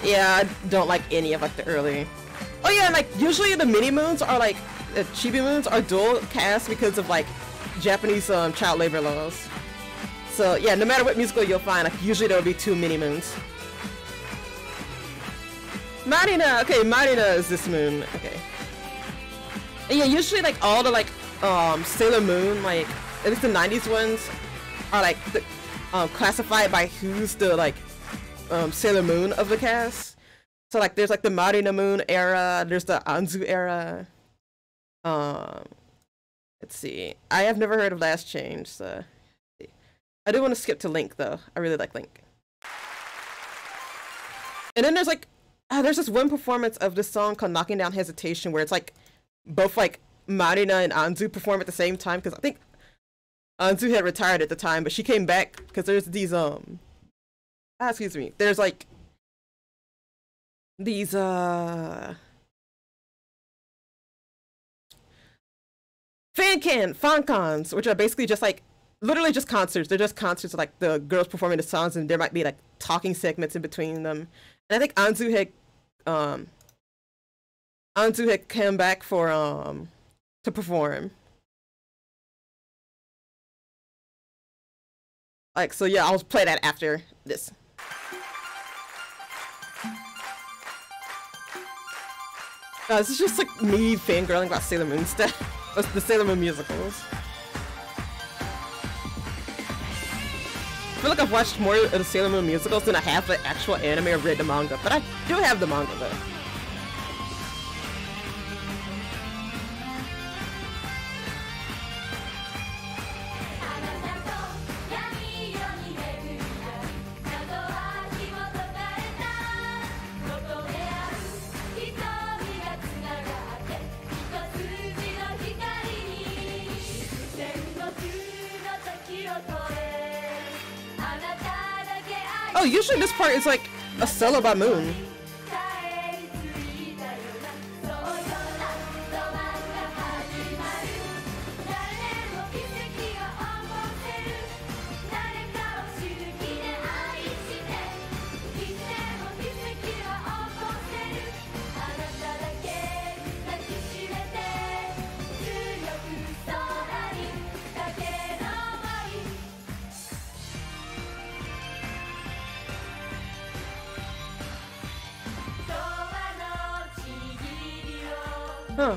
Yeah, I don't like any of like the early. Oh yeah, and like usually the mini moons are like chibi moons are dual cast because of like Japanese child labor laws. So yeah, no matter what musical you'll find, like usually there will be 2 mini moons. Marina, okay, Marina is this moon. Okay. And yeah, usually like all the like Sailor Moon, like at least the 90s ones, are like the, classified by who's the like Sailor Moon of the cast. So like there's like the Marina Moon era, there's the Anzu era. Let's see. I have never heard of Last Change, so I do want to skip to Link though. I really like Link. And then there's like there's this one performance of this song called Knocking Down Hesitation where it's like both like Marina and Anzu perform at the same time, because I think Anzu had retired at the time, but she came back because there's these excuse me, there's like these fancons, which are basically just like literally just concerts. They're just concerts of like the girls performing the songs, and there might be like talking segments in between them. And I think Anzu had come back for to perform. Like, so yeah, I'll play that after this. This is just like me fangirling about Sailor Moon stuff. The Sailor Moon musicals. I feel like I've watched more of the Sailor Moon musicals than I have the actual anime or read the manga, but I do have the manga though. Oh, usually this part is like a solo by Moon. Huh.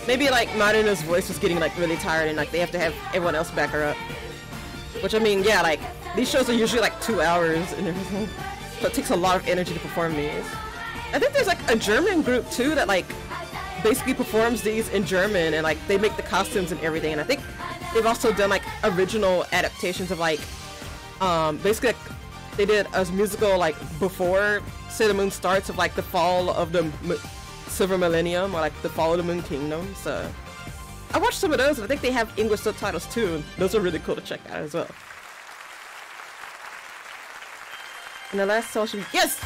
Maybe like Marina's voice was getting like really tired and like they have to have everyone else back her up. Which I mean, yeah, like these shows are usually like 2 hours and everything, so it takes a lot of energy to perform these. I think there's like a German group too that like basically performs these in German, and like they make the costumes and everything. And I think they've also done like original adaptations of like basically like, they did a musical like before Sailor Moon starts of like the fall of the Silver Millennium, or like the fall of the Moon Kingdom. So I watched some of those, and I think they have English subtitles too, and those are really cool to check out as well. And the last song should be, yes!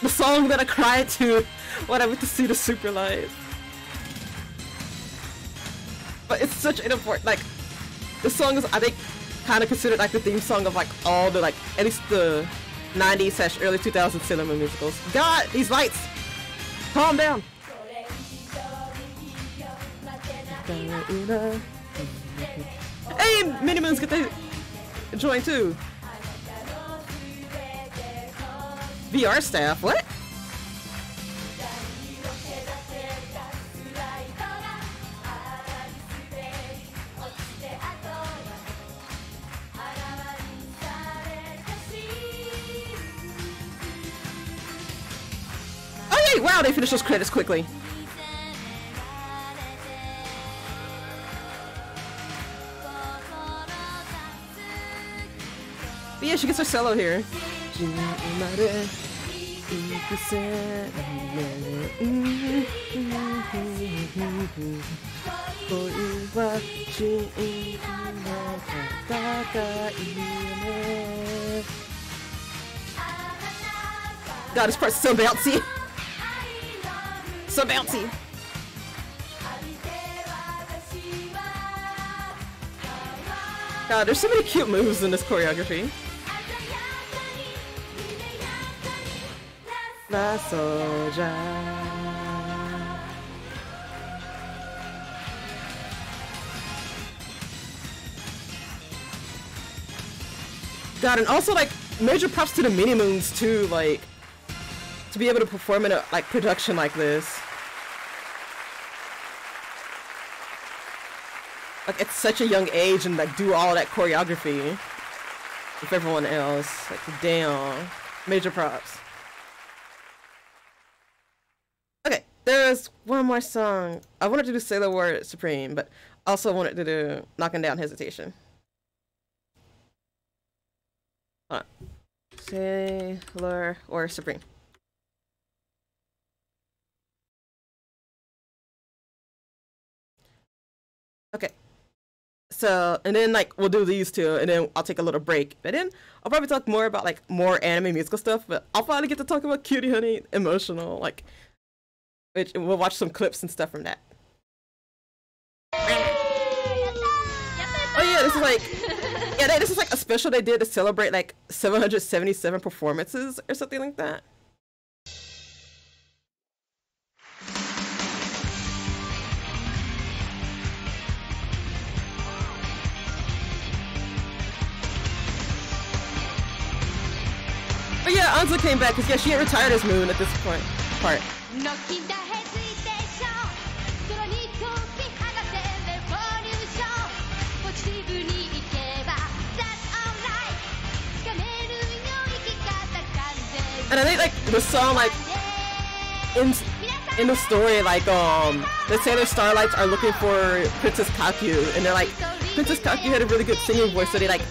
The song that I cried to when I went to see the Super Live. But it's such an important, like, this song is, I think, kind of considered like the theme song of like all the, like, at least the 90s / early 2000s Sailor Moon musicals. God, these lights! Calm down! Hey, Mini Moons get the join too. VR staff, what? Yay! Wow, they finished those credits quickly. But yeah, she gets her solo here. God, this part's so bouncy. So bouncy. God, there's so many cute moves in this choreography. La Soja. God, and also like major props to the mini moons too, like to be able to perform in a like production like this. Like at such a young age and like do all that choreography with everyone else. Like damn, major props. Okay, there's one more song. I wanted to do Sailor War Supreme, but also wanted to do Knocking Down Hesitation. Hold on. Sailor War Supreme. Okay. So, and then like we'll do these two, and then I'll take a little break. And then I'll probably talk more about like more anime musical stuff, but I'll finally get to talk about Cutie Honey Emotional, like, which we'll watch some clips and stuff from that. Oh yeah, this is like, yeah, this is like a special they did to celebrate like 777 performances or something like that. But yeah, Anzu came back because yeah, she had retired as Moon at this point. Part. And I think like the song like in the story like the Sailor Starlights are looking for Princess Kaku, and they're like Princess Kaku had a really good singing voice, so they like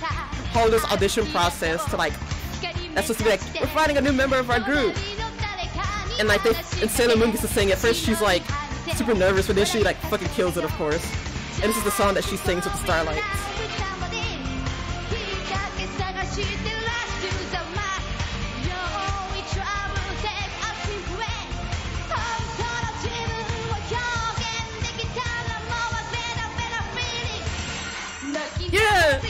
hold this audition process to like that's supposed to be like we're finding a new member of our group, and like and Sailor Moon gets to sing. At first she's like super nervous, but then she like fucking kills it, of course. And this is the song that she sings with the Starlights. Yeah!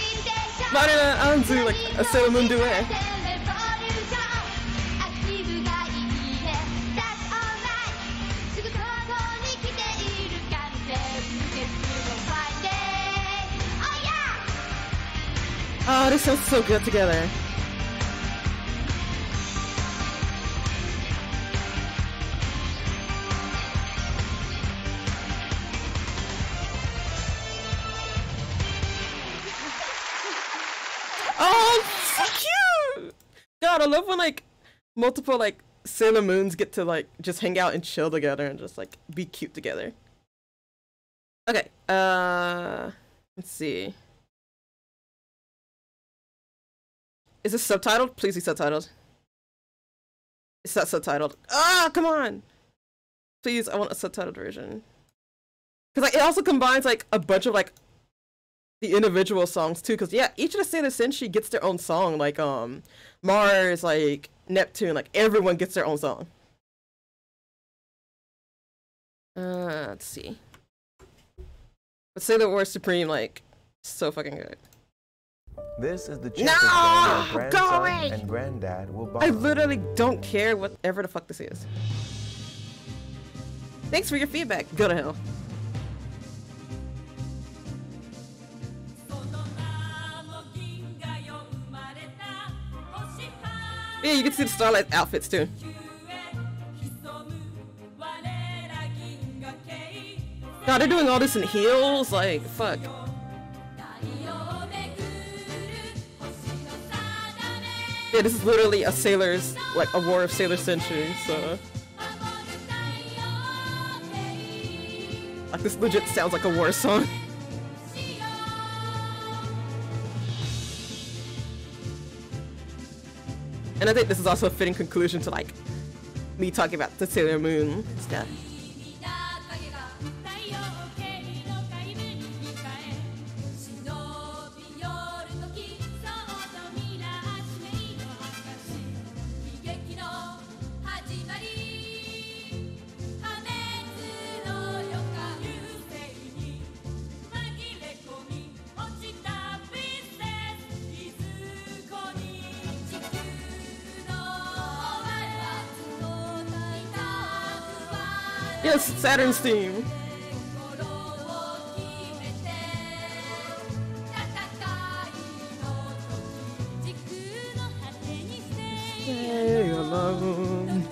Marina Anzu, like a Sailor Moon duet. Oh, this sounds so good together. Oh, so cute! God, I love when like multiple like Sailor Moons get to like just hang out and chill together and just like be cute together. Okay, let's see. Is this subtitled? Please be subtitled. It's not subtitled. Ah, come on! Please, I want a subtitled version. Cause like it also combines like a bunch of like the individual songs too. Cause yeah, each of the Sailor Senshi gets their own song. Like Mars, like Neptune, like everyone gets their own song. Let's see. But Sailor War Supreme, like so fucking good. This is the chance where your grandson and granddad will bond. I literally don't care whatever the fuck this is. Thanks for your feedback. Go to hell. Yeah, you can see the Starlight outfits too. God, they're doing all this in heels, like, fuck. Yeah, this is literally a sailor's, like, a war of Sailor Senshi, so. Like, this legit sounds like a war song. And I think this is also a fitting conclusion to like me talking about the Sailor Moon stuff. Yes, Saturn's theme. Stay alone.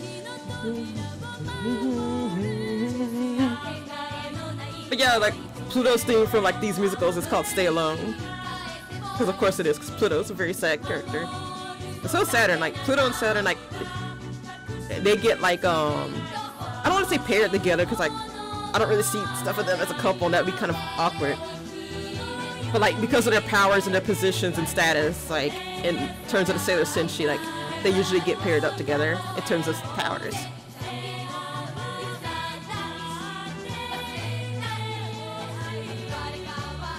But yeah, like Pluto's theme from like these musicals is called "Stay Alone," because of course it is, because Pluto's a very sad character. And so Saturn, like Pluto and Saturn, like they get like I don't want to say paired together because like I don't really see stuff of them as a couple and that'd be kind of awkward. But like because of their powers and their positions and status, like in terms of the Sailor Senshi, like they usually get paired up together in terms of powers.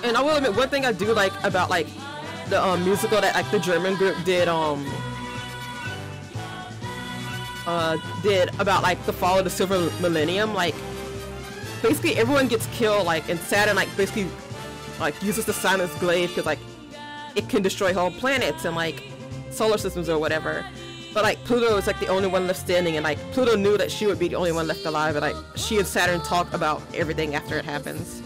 And I will admit, one thing I do like about like the musical that like the German group did about like the fall of the Silver Millennium, like basically everyone gets killed, like, and Saturn like basically like uses the Silence Glaive because like it can destroy whole planets and like solar systems or whatever. But like Pluto is like the only one left standing, and like Pluto knew that she would be the only one left alive, and like she and Saturn talk about everything after it happens.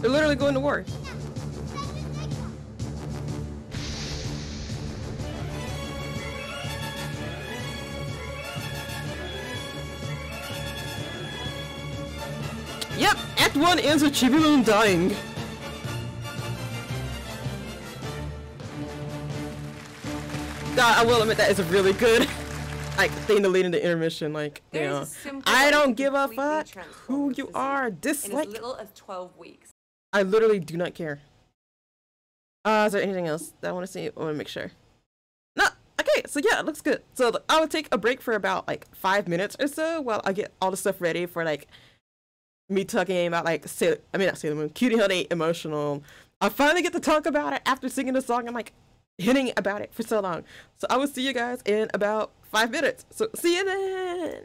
They're literally going to war. Yep, Act 1 ends with Chibiloon dying. God, I will admit that is a really good like thing to lead into intermission. Like, you know, I don't give a fuck who you are. Dislike. In as little as 12 weeks. I literally do not care. Is there anything else that I want to see? I want to make sure. No. Okay, so yeah, it looks good. So I would take a break for about like 5 minutes or so while I get all the stuff ready for like me talking about like not Sailor Moon, Cutie Honey Emotional. I finally get to talk about it after singing the song and like hinting about it for so long. So I will see you guys in about 5 minutes. So see you then.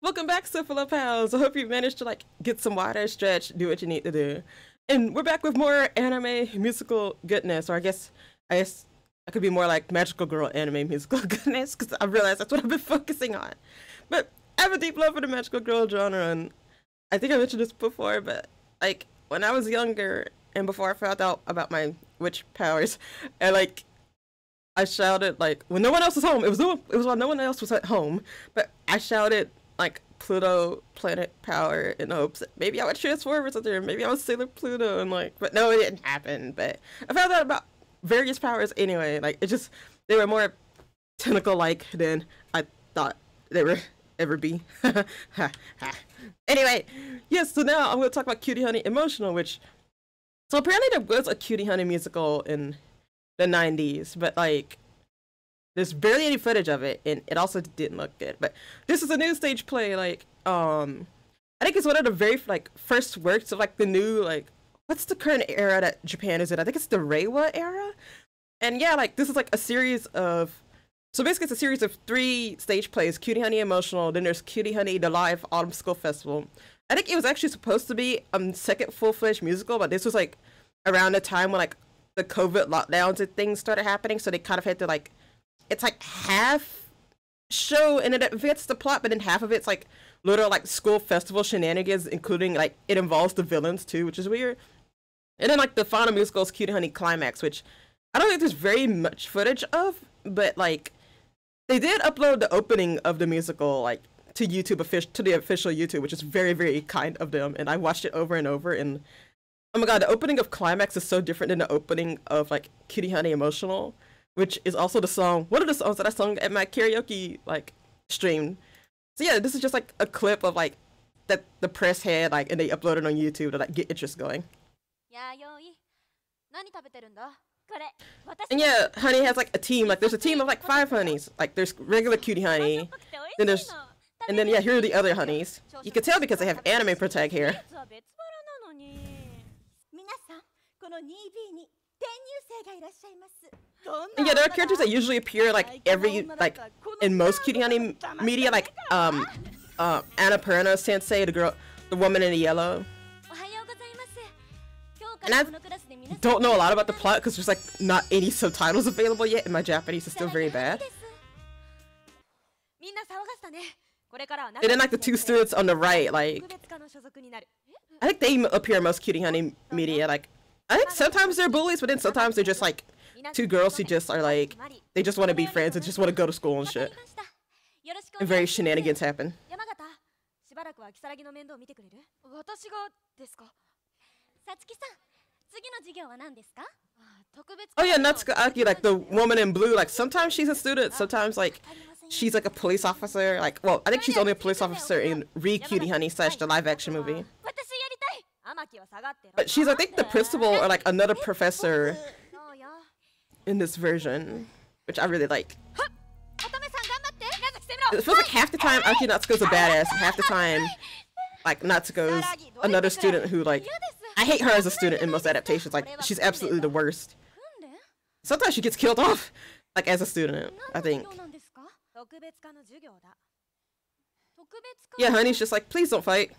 Welcome back, Syphila pals. I hope you managed to like get some water, stretch, do what you need to do. And we're back with more anime musical goodness, or I guess I could be more like magical girl anime musical goodness, because I realized that's what I've been focusing on. But I have a deep love for the magical girl genre, and I think I mentioned this before, but like when I was younger and before I found out about my witch powers, and like I shouted like when no one else was home. It was while no one else was at home, but I shouted like Pluto planet power in hopes that maybe I would transform or something, maybe I was Sailor Pluto, and like, but no, it didn't happen. But I found out about various powers anyway. Like it just, they were more tentacle like than I thought they would ever be. Anyway, yes, so now I'm going to talk about Cutie Honey Emotional, which, so apparently there was a Cutie Honey musical in the 90s, but like there's barely any footage of it, and it also didn't look good. But this is a new stage play, like I think it's one of the very like first works of like the new, like, what's the current era that Japan is in? I think it's the Reiwa era. And yeah, like this is like a series of, so basically it's a series of 3 stage plays: Cutie Honey Emotional, then there's Cutie Honey the Live Autumn School Festival. I think it was actually supposed to be second full-fledged musical, but this was like around the time when like the COVID lockdowns and things started happening, so they kind of had to like, it's like half show and it advances the plot, but then half of it's like literal like school festival shenanigans, including like it involves the villains too, which is weird. And then like the final musical is Cutie Honey Climax, which I don't think there's very much footage of, but like they did upload the opening of the musical like to YouTube to the official YouTube, which is very, very kind of them. And I watched it over and over, and oh my god, the opening of Climax is so different than the opening of like Cutie Honey Emotional, which is also the song, one of the songs that I sung at my karaoke like stream. So yeah, this is just like a clip of like that the press had like, and they uploaded on YouTube to like get interest going. And yeah, Honey has like a team, like there's a team of like 5 honeys. Like there's regular Cutie Honey, then there's, and then yeah, here are the other honeys. You can tell because they have anime protag hair. And yeah, there are characters that usually appear like in most Cutie Honey media, like Annapurna Sensei, the woman in the yellow. And I don't know a lot about the plot because there's like not any subtitles available yet, and my Japanese is still very bad. And then like the 2 students on the right, like I think they appear in most Cutie Honey media. Like I think sometimes they're bullies, but then sometimes they're just like 2 girls who just are like, they just want to be friends and just want to go to school and shit. And very shenanigans happen. Oh yeah, Natsuko Aki, like the woman in blue, like sometimes she's a student, sometimes like she's like a police officer. Like, well, I think she's only a police officer in Cutie Honey / the live action movie. But she's, I think, the principal or like another professor in this version, which I really like. It feels like half the time Aki Natsuko's a badass, and half the time like Natsuko's another student who like, I hate her as a student in most adaptations. Like she's absolutely the worst. Sometimes she gets killed off like as a student, I think. Yeah, Honey's just like, please don't fight.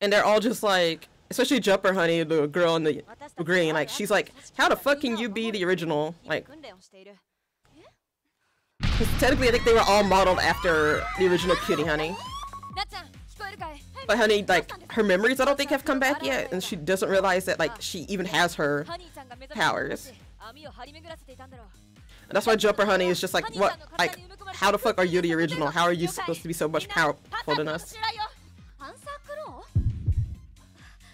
And they're all just like, especially Jumper Honey, the girl in the green, like she's like, how the fuck can you be the original? Like, because technically I think they were all modeled after the original Cutie Honey. But Honey, like, her memories I don't think have come back yet, and she doesn't realize that like she even has her powers. And that's why Jumper Honey is just like, what, like, how the fuck are you the original? How are you supposed to be so much powerful than us?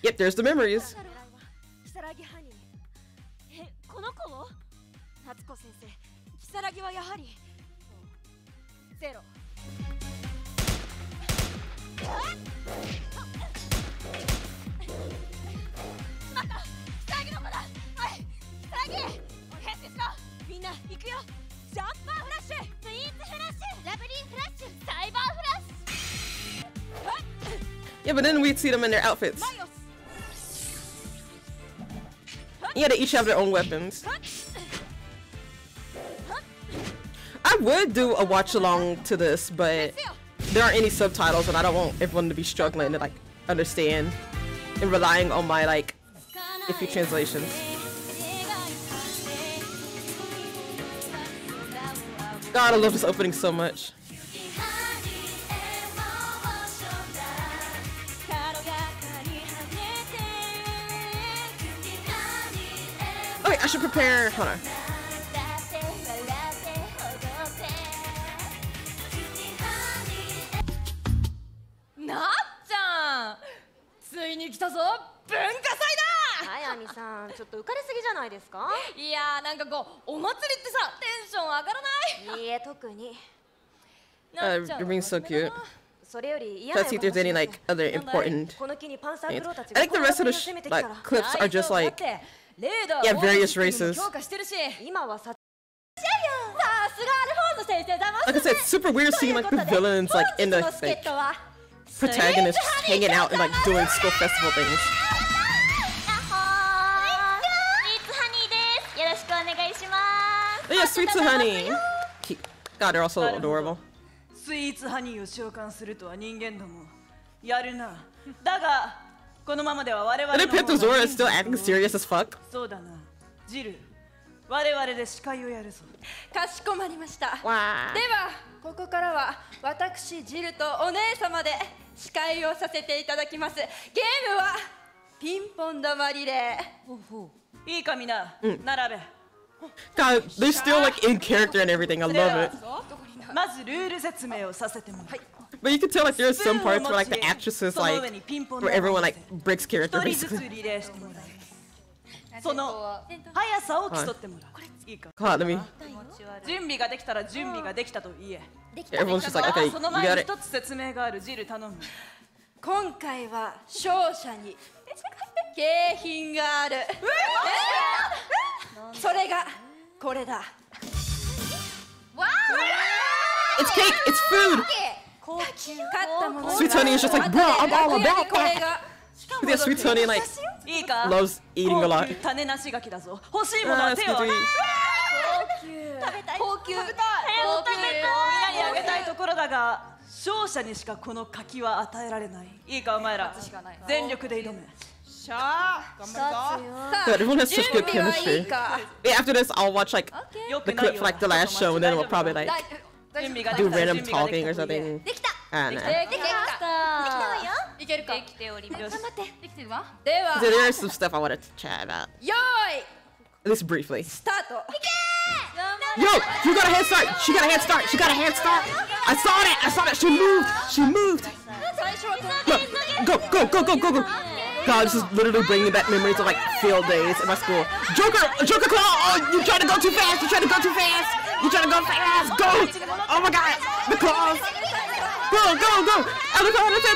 Yep, there's the memories. Yeah, but then we'd see them in their outfits. Yeah, they each have their own weapons. I would do a watch along to this, but there aren't any subtitles, and I don't want everyone to be struggling to like understand and relying on my like iffy translations. God, I love this opening so much. Oh wait, I should prepare. Hold on. なっちゃん、ついに来たぞ、文化祭だ。はい、アミさん、ちょっと浮かれすぎじゃないですか。いやー、なんかこうお祭りってさ、テンション上がらない。いいえ、特に。 You're being so cute. それより嫌 Try to see if there's any like other important. この木にパンサー I クローたちが think the rest of the like clips are just like yeah, various races. 強化してるし。今はさ。さすがアルフォンド先生だます。 Like I said, it's super weird seeing like the villains like in the like protagonists hanging out and like doing school festival things. よろしくお願いしま Oh yeah, Sweet to Honey. God, they're also adorable. スイーツハニーを召喚するとは人間どもやるな。だがこのままでは我々 And then Pip to Zora is still acting serious as fuck. そうだな。ジル、我々で司会をやるぞ。かしこまりました。で Wow. はここからは私ジルとお姉様で司会をさせていただきます。ゲームはピンポン玉リレー。いいかみんな、並べ。 God, they're still like in character and everything. I love it. まずルール説明をさせてもらう。 But you can tell like there's some parts where like the actresses like where everyone like breaks character 一人ずつ basically. リレーしてもらう。その速さを競ってもらう。いいか。 God, let me. 準備ができたら準備ができたと言え。 Everyone's just like, okay, you その前 got に it. 一つ説明がある。ジル頼む。今回は勝者に景品がある。それがこれだ。 It's cake. It's food. 勝ったもの Sweet Honey is just like, bro, I'm all about これ that. が Yeah, Sweet Honey like いいか。 loves eating a 高 lot. 級種なし柿だぞ。欲しいもの Ah, は Sweet 手を挙げ Honey. 高級みんなにあげたいところだが勝者にしかこの柿は与えられない。いいかお前ら全力で挑め。 God, everyone has such good chemistry. Yeah, after this, I'll watch like よ the くない clip よ for like the last show, and then we'll probably like 準備がで do きたら random 準備がで talking き or たと言え。 something. できた I don't know. できたよいけるかできております頑張ってできてるわでは So there is some stuff I wanted to chat about, よーい at least briefly. スタート Yo, you got a head start. She got a head start. She got a head start. I saw that. I saw that. She moved. She moved. 最初はこう Go, go, go, go, go, go. God, this is literally bringing back memories of like field days in my school. Joker Claw. Oh, you trying to go too fast. You trying to go too fast. You trying to go fast. Go. Oh my God, the claws. Go, go, go. Go, go, go,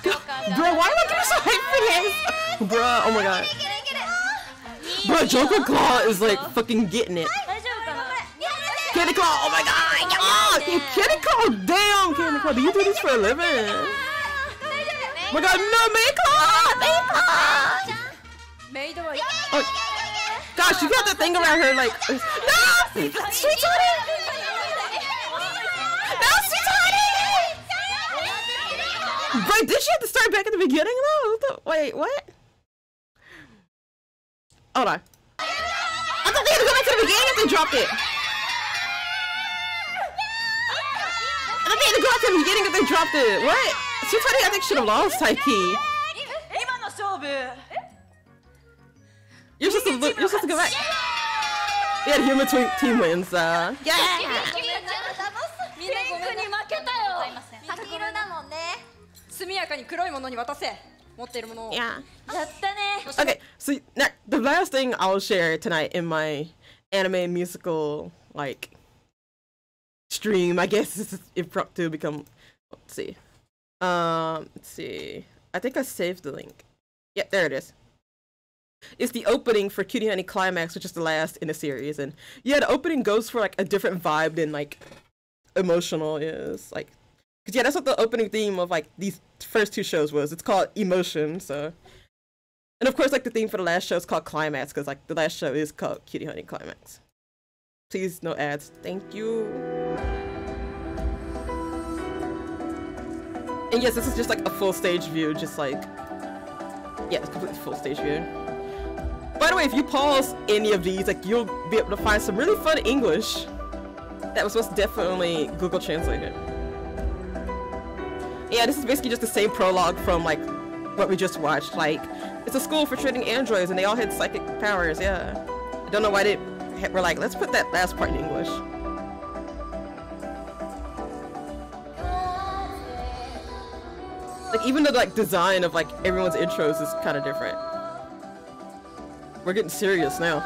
go. Bro, why am I getting so hyped for this? Bro, oh my God. Bro, Joker Claw is like fucking getting it. Candy Claw, oh my God. Oh, Candy Claw, damn, Candy Claw. Do you do this for a living? Oh my God, no, Mayclaw! Mayclaw! Oh, gosh, you got that thing around her like, no! Sweet Honey! No, Sweet Honey! But did she have to start back at the beginning though? Wait, what? Hold on. I thought they had to go back to the beginning if they dropped it. I thought they had to go back to the beginning if they dropped it. What? Sweet Honey, I think should have lost high key. You're supposed to go back. Yeah, the human team wins. Yeah. みんなごめんね。負けたよ。柿色だもんね。速やかに黒いものに渡せ。持っているものを。Yeah. やったね。 Okay, so now, the last thing I'll share tonight in my anime musical like stream, I guess, is to become. Let's see. Let's see. I think I saved the link. Yeah, there it is. It's the opening for Cutie Honey Climax, which is the last in the series, and yeah, the opening goes for like a different vibe than like emotional is, like, cause yeah, that's what the opening theme of like these first two shows was. It's called Emotion, so, and of course like the theme for the last show is called Climax, cause like the last show is called Cutie Honey Climax. Please, no ads. Thank you. And yes, this is just like a full stage view, just like, yeah, it's completely full stage view. By the way, if you pause any of these, like, you'll be able to find some really fun English that was most definitely Google Translated. Yeah, this is basically just the same prologue from like what we just watched. Like, it's a school for training androids and they all had psychic powers, yeah. I don't know why they were like, let's put that last part in English. Like, even the like design of like everyone's intros is kind of different. We're getting serious now.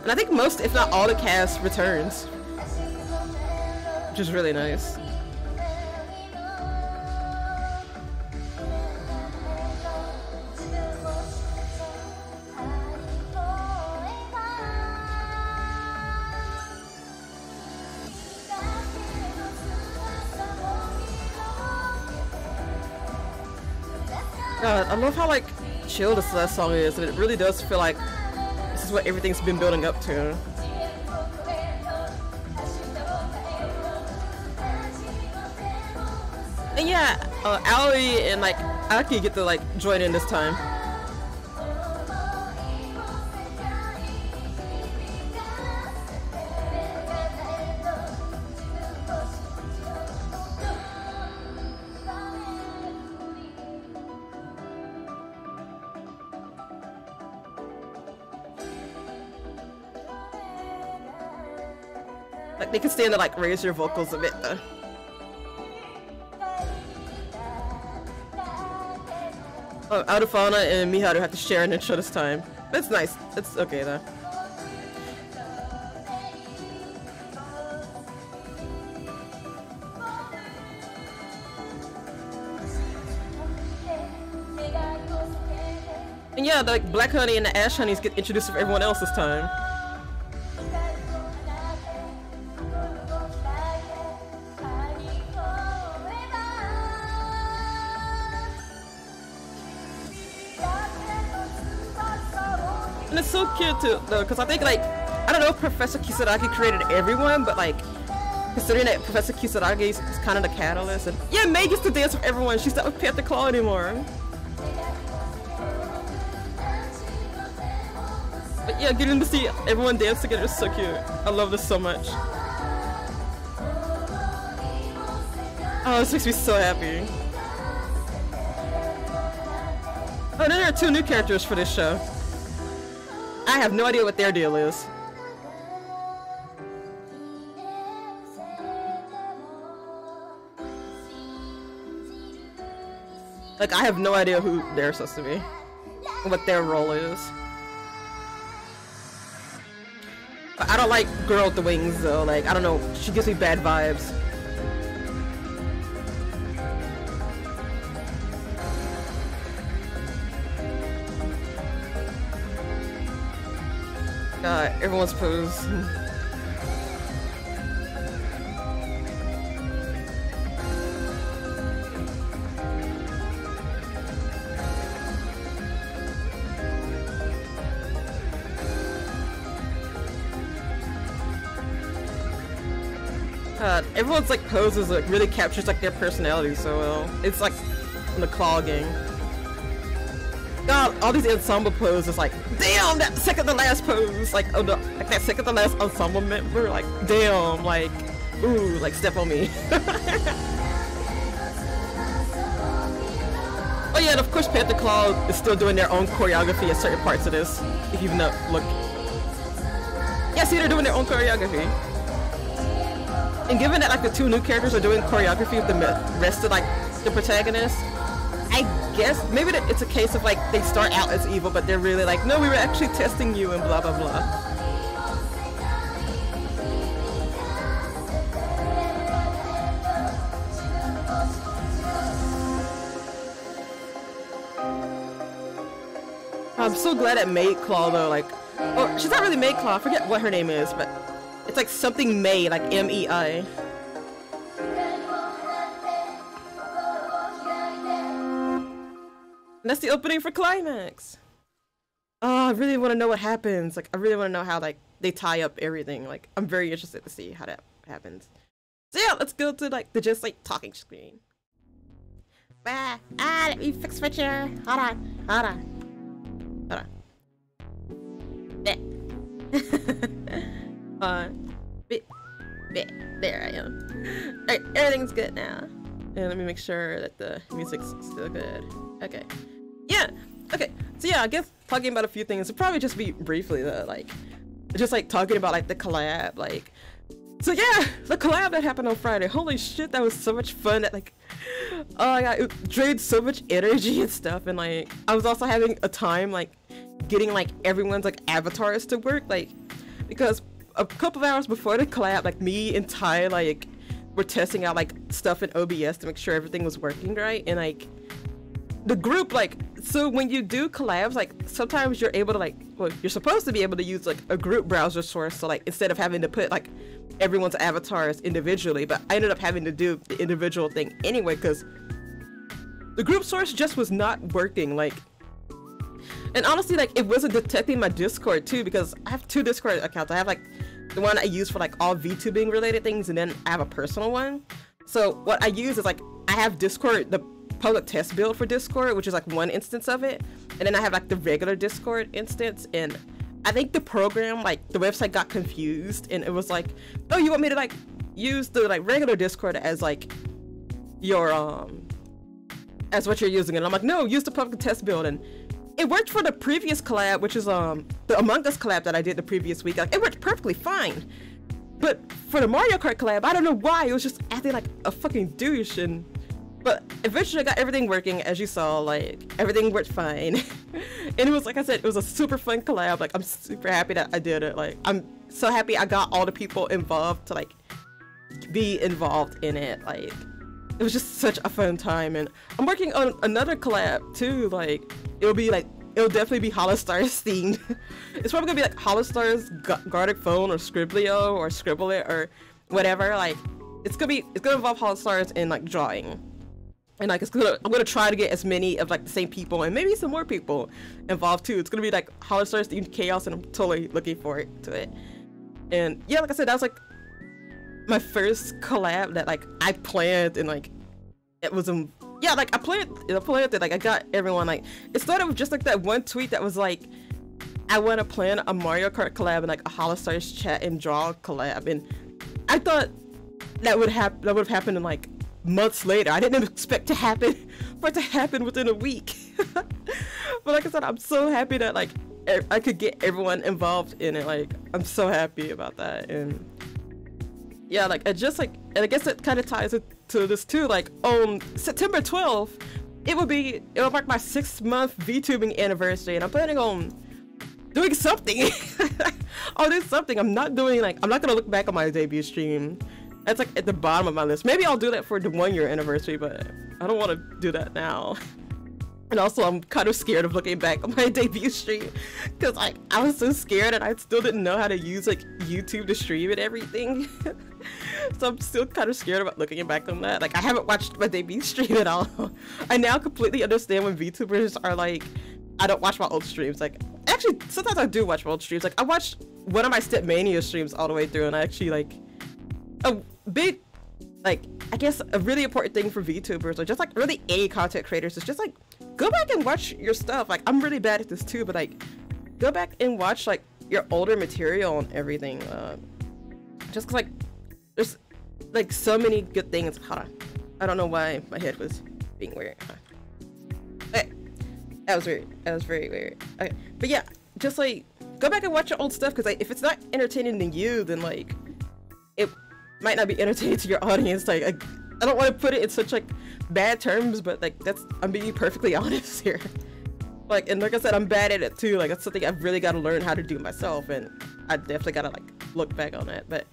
And I think most, if not all, the cast returns, which is really nice. God, I love how like chill this last song is, and it really does feel like this is what everything's been building up to. And yeah, Aoi and like Aki get to like join in this time. Like, they can stand to like raise your vocals a bit though. Oh, Audufana and Miharu have to share an intro this time. That's nice. That's okay though. And yeah, the like, Black Honey and the Ash Honeys get introduced to everyone else this time. And it's so cute too, though, because I think, like, I don't know if Professor Kisaragi created everyone, but, like, considering that Professor Kisaragi is kind of the catalyst, and yeah, May gets to dance with everyone. She's not with Panther Claw anymore. But yeah, getting to see everyone dance together is so cute. I love this so much. Oh, this makes me so happy. Oh, and then there are 2 new characters for this show. I have no idea what their deal is. Like, I have no idea who they're supposed to be. What their role is. But I don't like Girl with the Wings though, like, I don't know, she gives me bad vibes. God, everyone's pose. God, everyone's like poses like really captures like their personality so well. It's like the Claw gang. God, all these ensemble poses, like, damn, that second to last pose, like, oh no, like that second to last ensemble member, like, damn, like, ooh, like, step on me. Oh yeah, and of course Panther Claw is still doing their own choreography at certain parts of this, if you've not looked. Yeah, see, they're doing their own choreography. And given that, like, the 2 new characters are doing choreography with the rest of, like, the protagonists, I guess maybe it's a case of like they start out as evil, but they're really like, no, we were actually testing you and blah blah blah. I'm so glad at Maid Claw though, like, oh, she's not really Maid Claw, I forget what her name is, but it's like something May, like M-E-I. that's the opening for Climax. Oh, I really want to know what happens. Like, I really want to know how, like, they tie up everything. Like, I'm very interested to see how that happens. So yeah, let's go to, like, the just, like, talking screen. Let me fix my chair. Hold on. There I am. Alright, everything's good now. And let me make sure that the music's still good. Okay. Yeah. Okay. So yeah, I guess talking about a few things. It'll probably just be briefly though, like just like talking about like the collab, like. So yeah, the collab that happened on Friday. Holy shit, that was so much fun. That like, oh my god, it drained so much energy and stuff. And like, I was also having a time like getting like everyone's like avatars to work, like because a couple of hours before the collab, like me and Ty like were testing out like stuff in OBS to make sure everything was working right. And like the group, like, so when you do collabs, like sometimes you're able to like, well, you're supposed to be able to use like a group browser source, so like instead of having to put like everyone's avatars individually, but I ended up having to do the individual thing anyway because the group source just was not working. Like, and honestly, like it wasn't detecting my Discord too, because I have 2 Discord accounts. I have like the one I use for like all VTubing related things, and then I have a personal one. So what I use is like I have Discord, the public test build for Discord, which is like one instance of it, and then I have like the regular Discord instance. And I think the program, like the website got confused, and it was like, oh, you want me to like use the like regular Discord as like your as what you're using? And I'm like, no, use the public test build. And it worked for the previous collab, which is the Among Us collab that I did the previous week. Like, it worked perfectly fine. But for the Mario Kart collab, I don't know why, it was just acting like a fucking douche. And but eventually I got everything working, as you saw. Like, everything worked fine. And it was, like I said, it was a super fun collab. Like, I'm super happy that I did it. Like, I'm so happy I got all the people involved to like be involved in it. Like, it was just such a fun time. And I'm working on another collab too. Like, it'll definitely be Holostars themed. It's probably gonna be like Holostars Gartic Phone or Scriblio or Scribble It or whatever. Like, it's gonna involve Holostars in like drawing. And like I'm gonna try to get as many of like the same people and maybe some more people involved too. It's gonna be like Holostars themed chaos, and I'm totally looking forward to it. And yeah, like I said, that was like my first collab that like I planned, and like it was yeah, like I planned it, like I got everyone, like it started with just like that one tweet that was like, I want to plan a Mario Kart collab and like a Holostars chat and draw collab, and I thought that would have happened in like months later. I didn't expect for it to happen within a week. But like I said, I'm so happy that like I could get everyone involved in it. Like, I'm so happy about that. And yeah, like I guess it kind of ties it to this too. Like on September 12th, it'll mark my 6-month VTubing anniversary, and I'm planning on doing something. I'll do something. I'm not gonna look back on my debut stream. That's like at the bottom of my list. Maybe I'll do that for the 1-year anniversary, but I don't want to do that now. And also, I'm kind of scared of looking back on my debut stream, because like I was so scared and I still didn't know how to use like YouTube to stream and everything. So I'm still kind of scared about looking back on that. Like, I haven't watched my debut stream at all. I now completely understand when VTubers are like, I don't watch my old streams. Like, actually, sometimes I do watch my old streams. Like, I watched one of my Stepmania streams all the way through, and I actually like a big, like, I guess a really important thing for VTubers, or just like really any content creators, is just like go back and watch your stuff. Like, I'm really bad at this too, but like go back and watch like your older material and everything. Just 'cause like there's like so many good things. Hold on, I don't know why my head was being weird. Okay. That was weird. That was very weird. Okay, but yeah, just like go back and watch your old stuff, because like if it's not entertaining to you, then like it might not be entertaining to your audience. Like I don't want to put it in such like bad terms, but like I'm being perfectly honest here. Like, and like I said, I'm bad at it too. Like, that's something I've really got to learn how to do myself, and I definitely got to like look back on that. But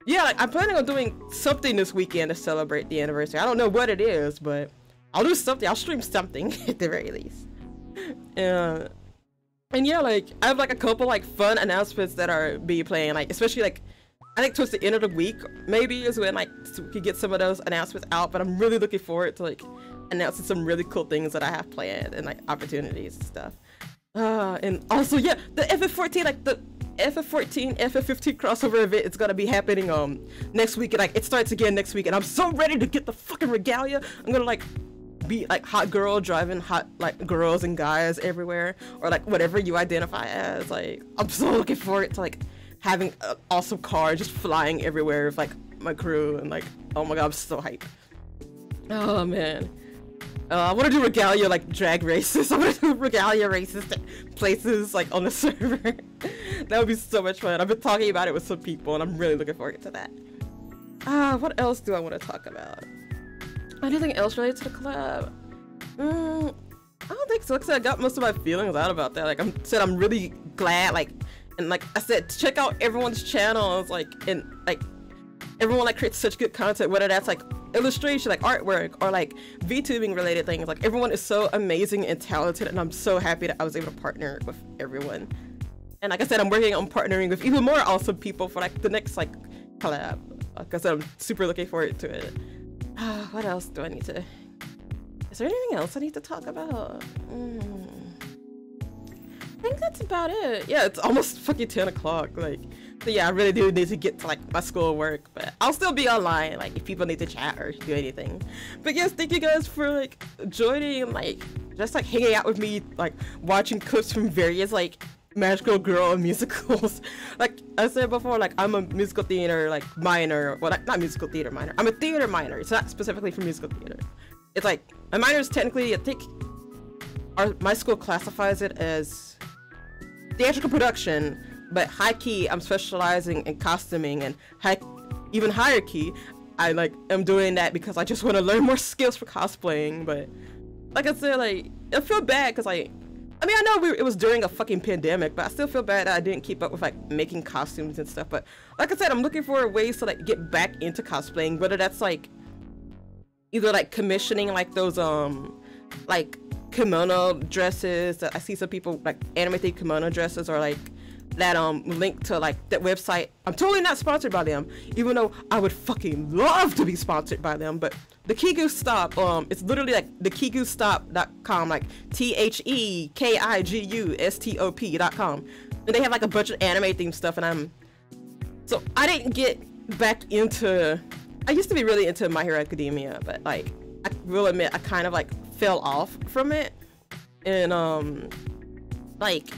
yeah, like, I'm planning on doing something this weekend to celebrate the anniversary. I don't know what it is, but I'll do something. I'll stream something at the very least. And yeah, like I have like a couple like fun announcements that are being playing, like especially like I think towards the end of the week maybe is when like we could get some of those announcements out. But I'm really looking forward to like announcing some really cool things that I have planned and like opportunities and stuff. And also, yeah, the FF14, like the FF14 FF15 crossover event is gonna be happening next week, and like it starts again next week, and I'm so ready to get the fucking regalia. I'm gonna like be like hot girl driving hot like girls and guys everywhere, or like whatever you identify as. Like I'm so looking forward to like having an awesome car just flying everywhere with like my crew, and like oh my god, I'm so hyped. Oh man. I want to do regalia like drag races. I want to do regalia races to places like on the server. That would be so much fun. I've been talking about it with some people, and I'm really looking forward to that. What else do I want to talk about? Anything else related to the collab? I don't think so. Like I said, I got most of my feelings out about that. Like I'm really glad. Like, and like I said, check out everyone's channels. Like, and like everyone like creates such good content. Whether that's like illustration, like artwork, or like VTubing related things. Like everyone is so amazing and talented, and I'm so happy that I was able to partner with everyone. And like I said, I'm working on partnering with even more awesome people for like the next like collab. Like I said, I'm super looking forward to it. What else do I need to? Is there anything else I need to talk about? I think that's about it. Yeah, it's almost fucking 10 o'clock. Like, so yeah, I really do need to get to like my schoolwork, but I'll still be online, like if people need to chat or do anything. But yes, thank you guys for like joining and like just like hanging out with me, like watching clips from various like magical girl musicals. Like I said before, like I'm a musical theater like minor. Well, not musical theater minor. I'm a theater minor. It's not specifically for musical theater. It's like my minor is technically, I think my school classifies it as theatrical production, but high key I'm specializing in costuming, and even higher key I like am doing that because I just want to learn more skills for cosplaying. But like I said, like I feel bad because like I mean, I know it was during a fucking pandemic, but I still feel bad that I didn't keep up with like making costumes and stuff. But like I said, I'm looking for ways to like get back into cosplaying, whether that's like either like commissioning like those like kimono dresses that I see some people like animated kimono dresses, or like that link to like that website. I'm totally not sponsored by them, even though I would fucking love to be sponsored by them. But the Kigu Stop, it's literally like the KiguStop.com, like THEKIGUSTOP.com, and they have like a bunch of anime themed stuff. And I didn't get back into. I used to be really into My Hero Academia, but like I will admit I kind of like fell off from it, and like.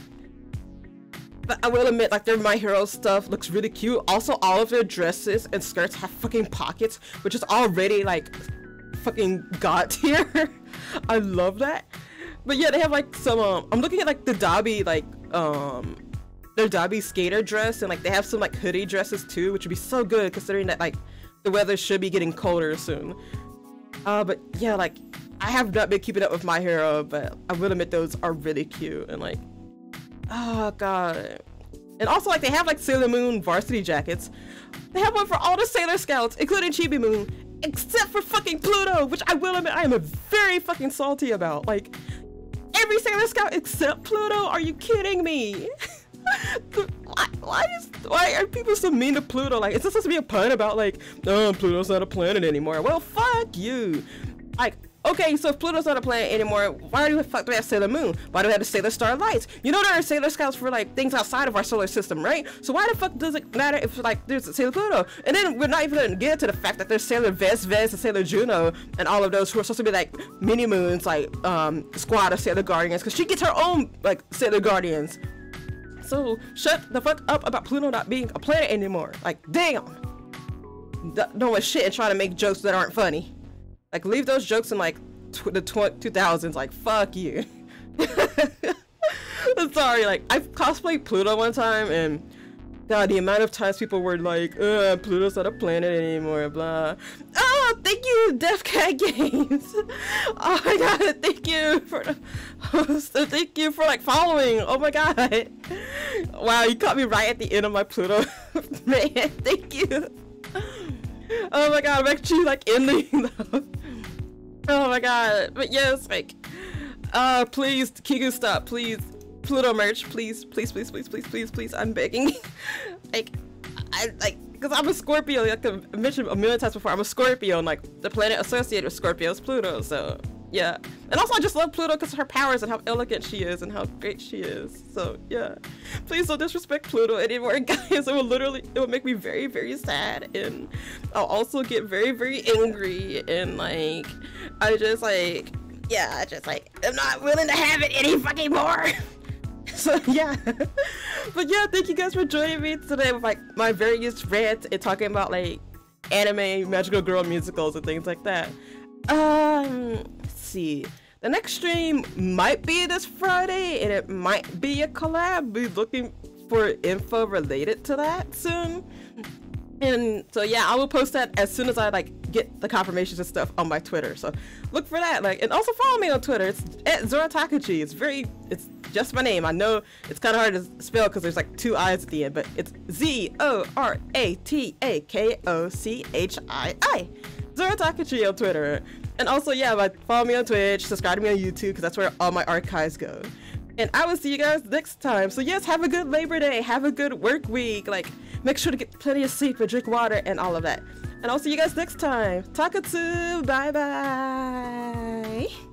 But I will admit, like, their My Hero stuff looks really cute. Also, all of their dresses and skirts have fucking pockets, which is already, like, fucking god tier. I love that. But yeah, they have, like, some, I'm looking at, like, the Dobby, like, their Dobby skater dress, and, like, they have some, like, hoodie dresses, too, which would be so good, considering that, like, the weather should be getting colder soon. But yeah, like, I have not been keeping up with My Hero, but I will admit those are really cute, and, like, oh god. And also, like, they have like Sailor Moon varsity jackets. They have one for all the Sailor Scouts, including Chibi Moon, except for fucking Pluto, which I will admit I am very fucking salty about. Like, every Sailor Scout except Pluto? Are you kidding me? Why are people so mean to Pluto? Like, is this supposed to be a pun about like, oh, Pluto's not a planet anymore? Well, fuck you. Like, okay, so if Pluto's not a planet anymore, why do we have Sailor Moon? Why do we have the Sailor Star Lights? You know there are Sailor Scouts for like things outside of our solar system, right? So why the fuck does it matter if like there's a Sailor Pluto? And then we're not even gonna get to the fact that there's Sailor Vez and Sailor Juno and all of those who are supposed to be like mini moons, like squad of Sailor Guardians, because she gets her own like Sailor Guardians. So shut the fuck up about Pluto not being a planet anymore. Like, damn. Knowing shit and trying to make jokes that aren't funny. Like, leave those jokes in, like, the 2000s. Like, fuck you. I'm sorry, like, I cosplayed Pluto one time, and god, the amount of times people were like, Pluto's not a planet anymore, blah. Oh, thank you, Def Cat Games. Oh my god, thank you for the host. Thank you for, like, following. Oh my god. Wow, you caught me right at the end of my Pluto. Man, thank you. Oh my god, I'm actually, like, ending, though. Oh my god. But yes, like, please, Kigu, stop, please. Pluto merch, please, please, please, please, please, please, please, I'm begging. Like, because I'm a Scorpio, like I mentioned a million times before, I'm a Scorpio, and like, the planet associated with Scorpio is Pluto, so, yeah. And also I just love Pluto because of her powers and how elegant she is and how great she is. So yeah, please don't disrespect Pluto anymore, guys. It will make me very, very sad, and I'll also get very, very angry, and like I just like, yeah, just like I'm not willing to have it any fucking more. So yeah. But yeah, thank you guys for joining me today with like my various rants and talking about like anime magical girl musicals and things like that. Let's see, the next stream might be this Friday and it might be a collab. Be looking for info related to that soon, and so yeah, I will post that as soon as I like get the confirmations and stuff on my Twitter, so look for that. Like, and also follow me on Twitter. It's at Zora Takachi. It's just my name. I know it's kind of hard to spell because there's like 2 I's at the end, but it's ZORATAKOCHII. Zora Takachi on Twitter. And also, yeah, like, follow me on Twitch, subscribe to me on YouTube, because that's where all my archives go. And I will see you guys next time. So yes, have a good Labor Day, have a good work week, like, make sure to get plenty of sleep and drink water and all of that. And I'll see you guys next time. Takatsu, bye bye.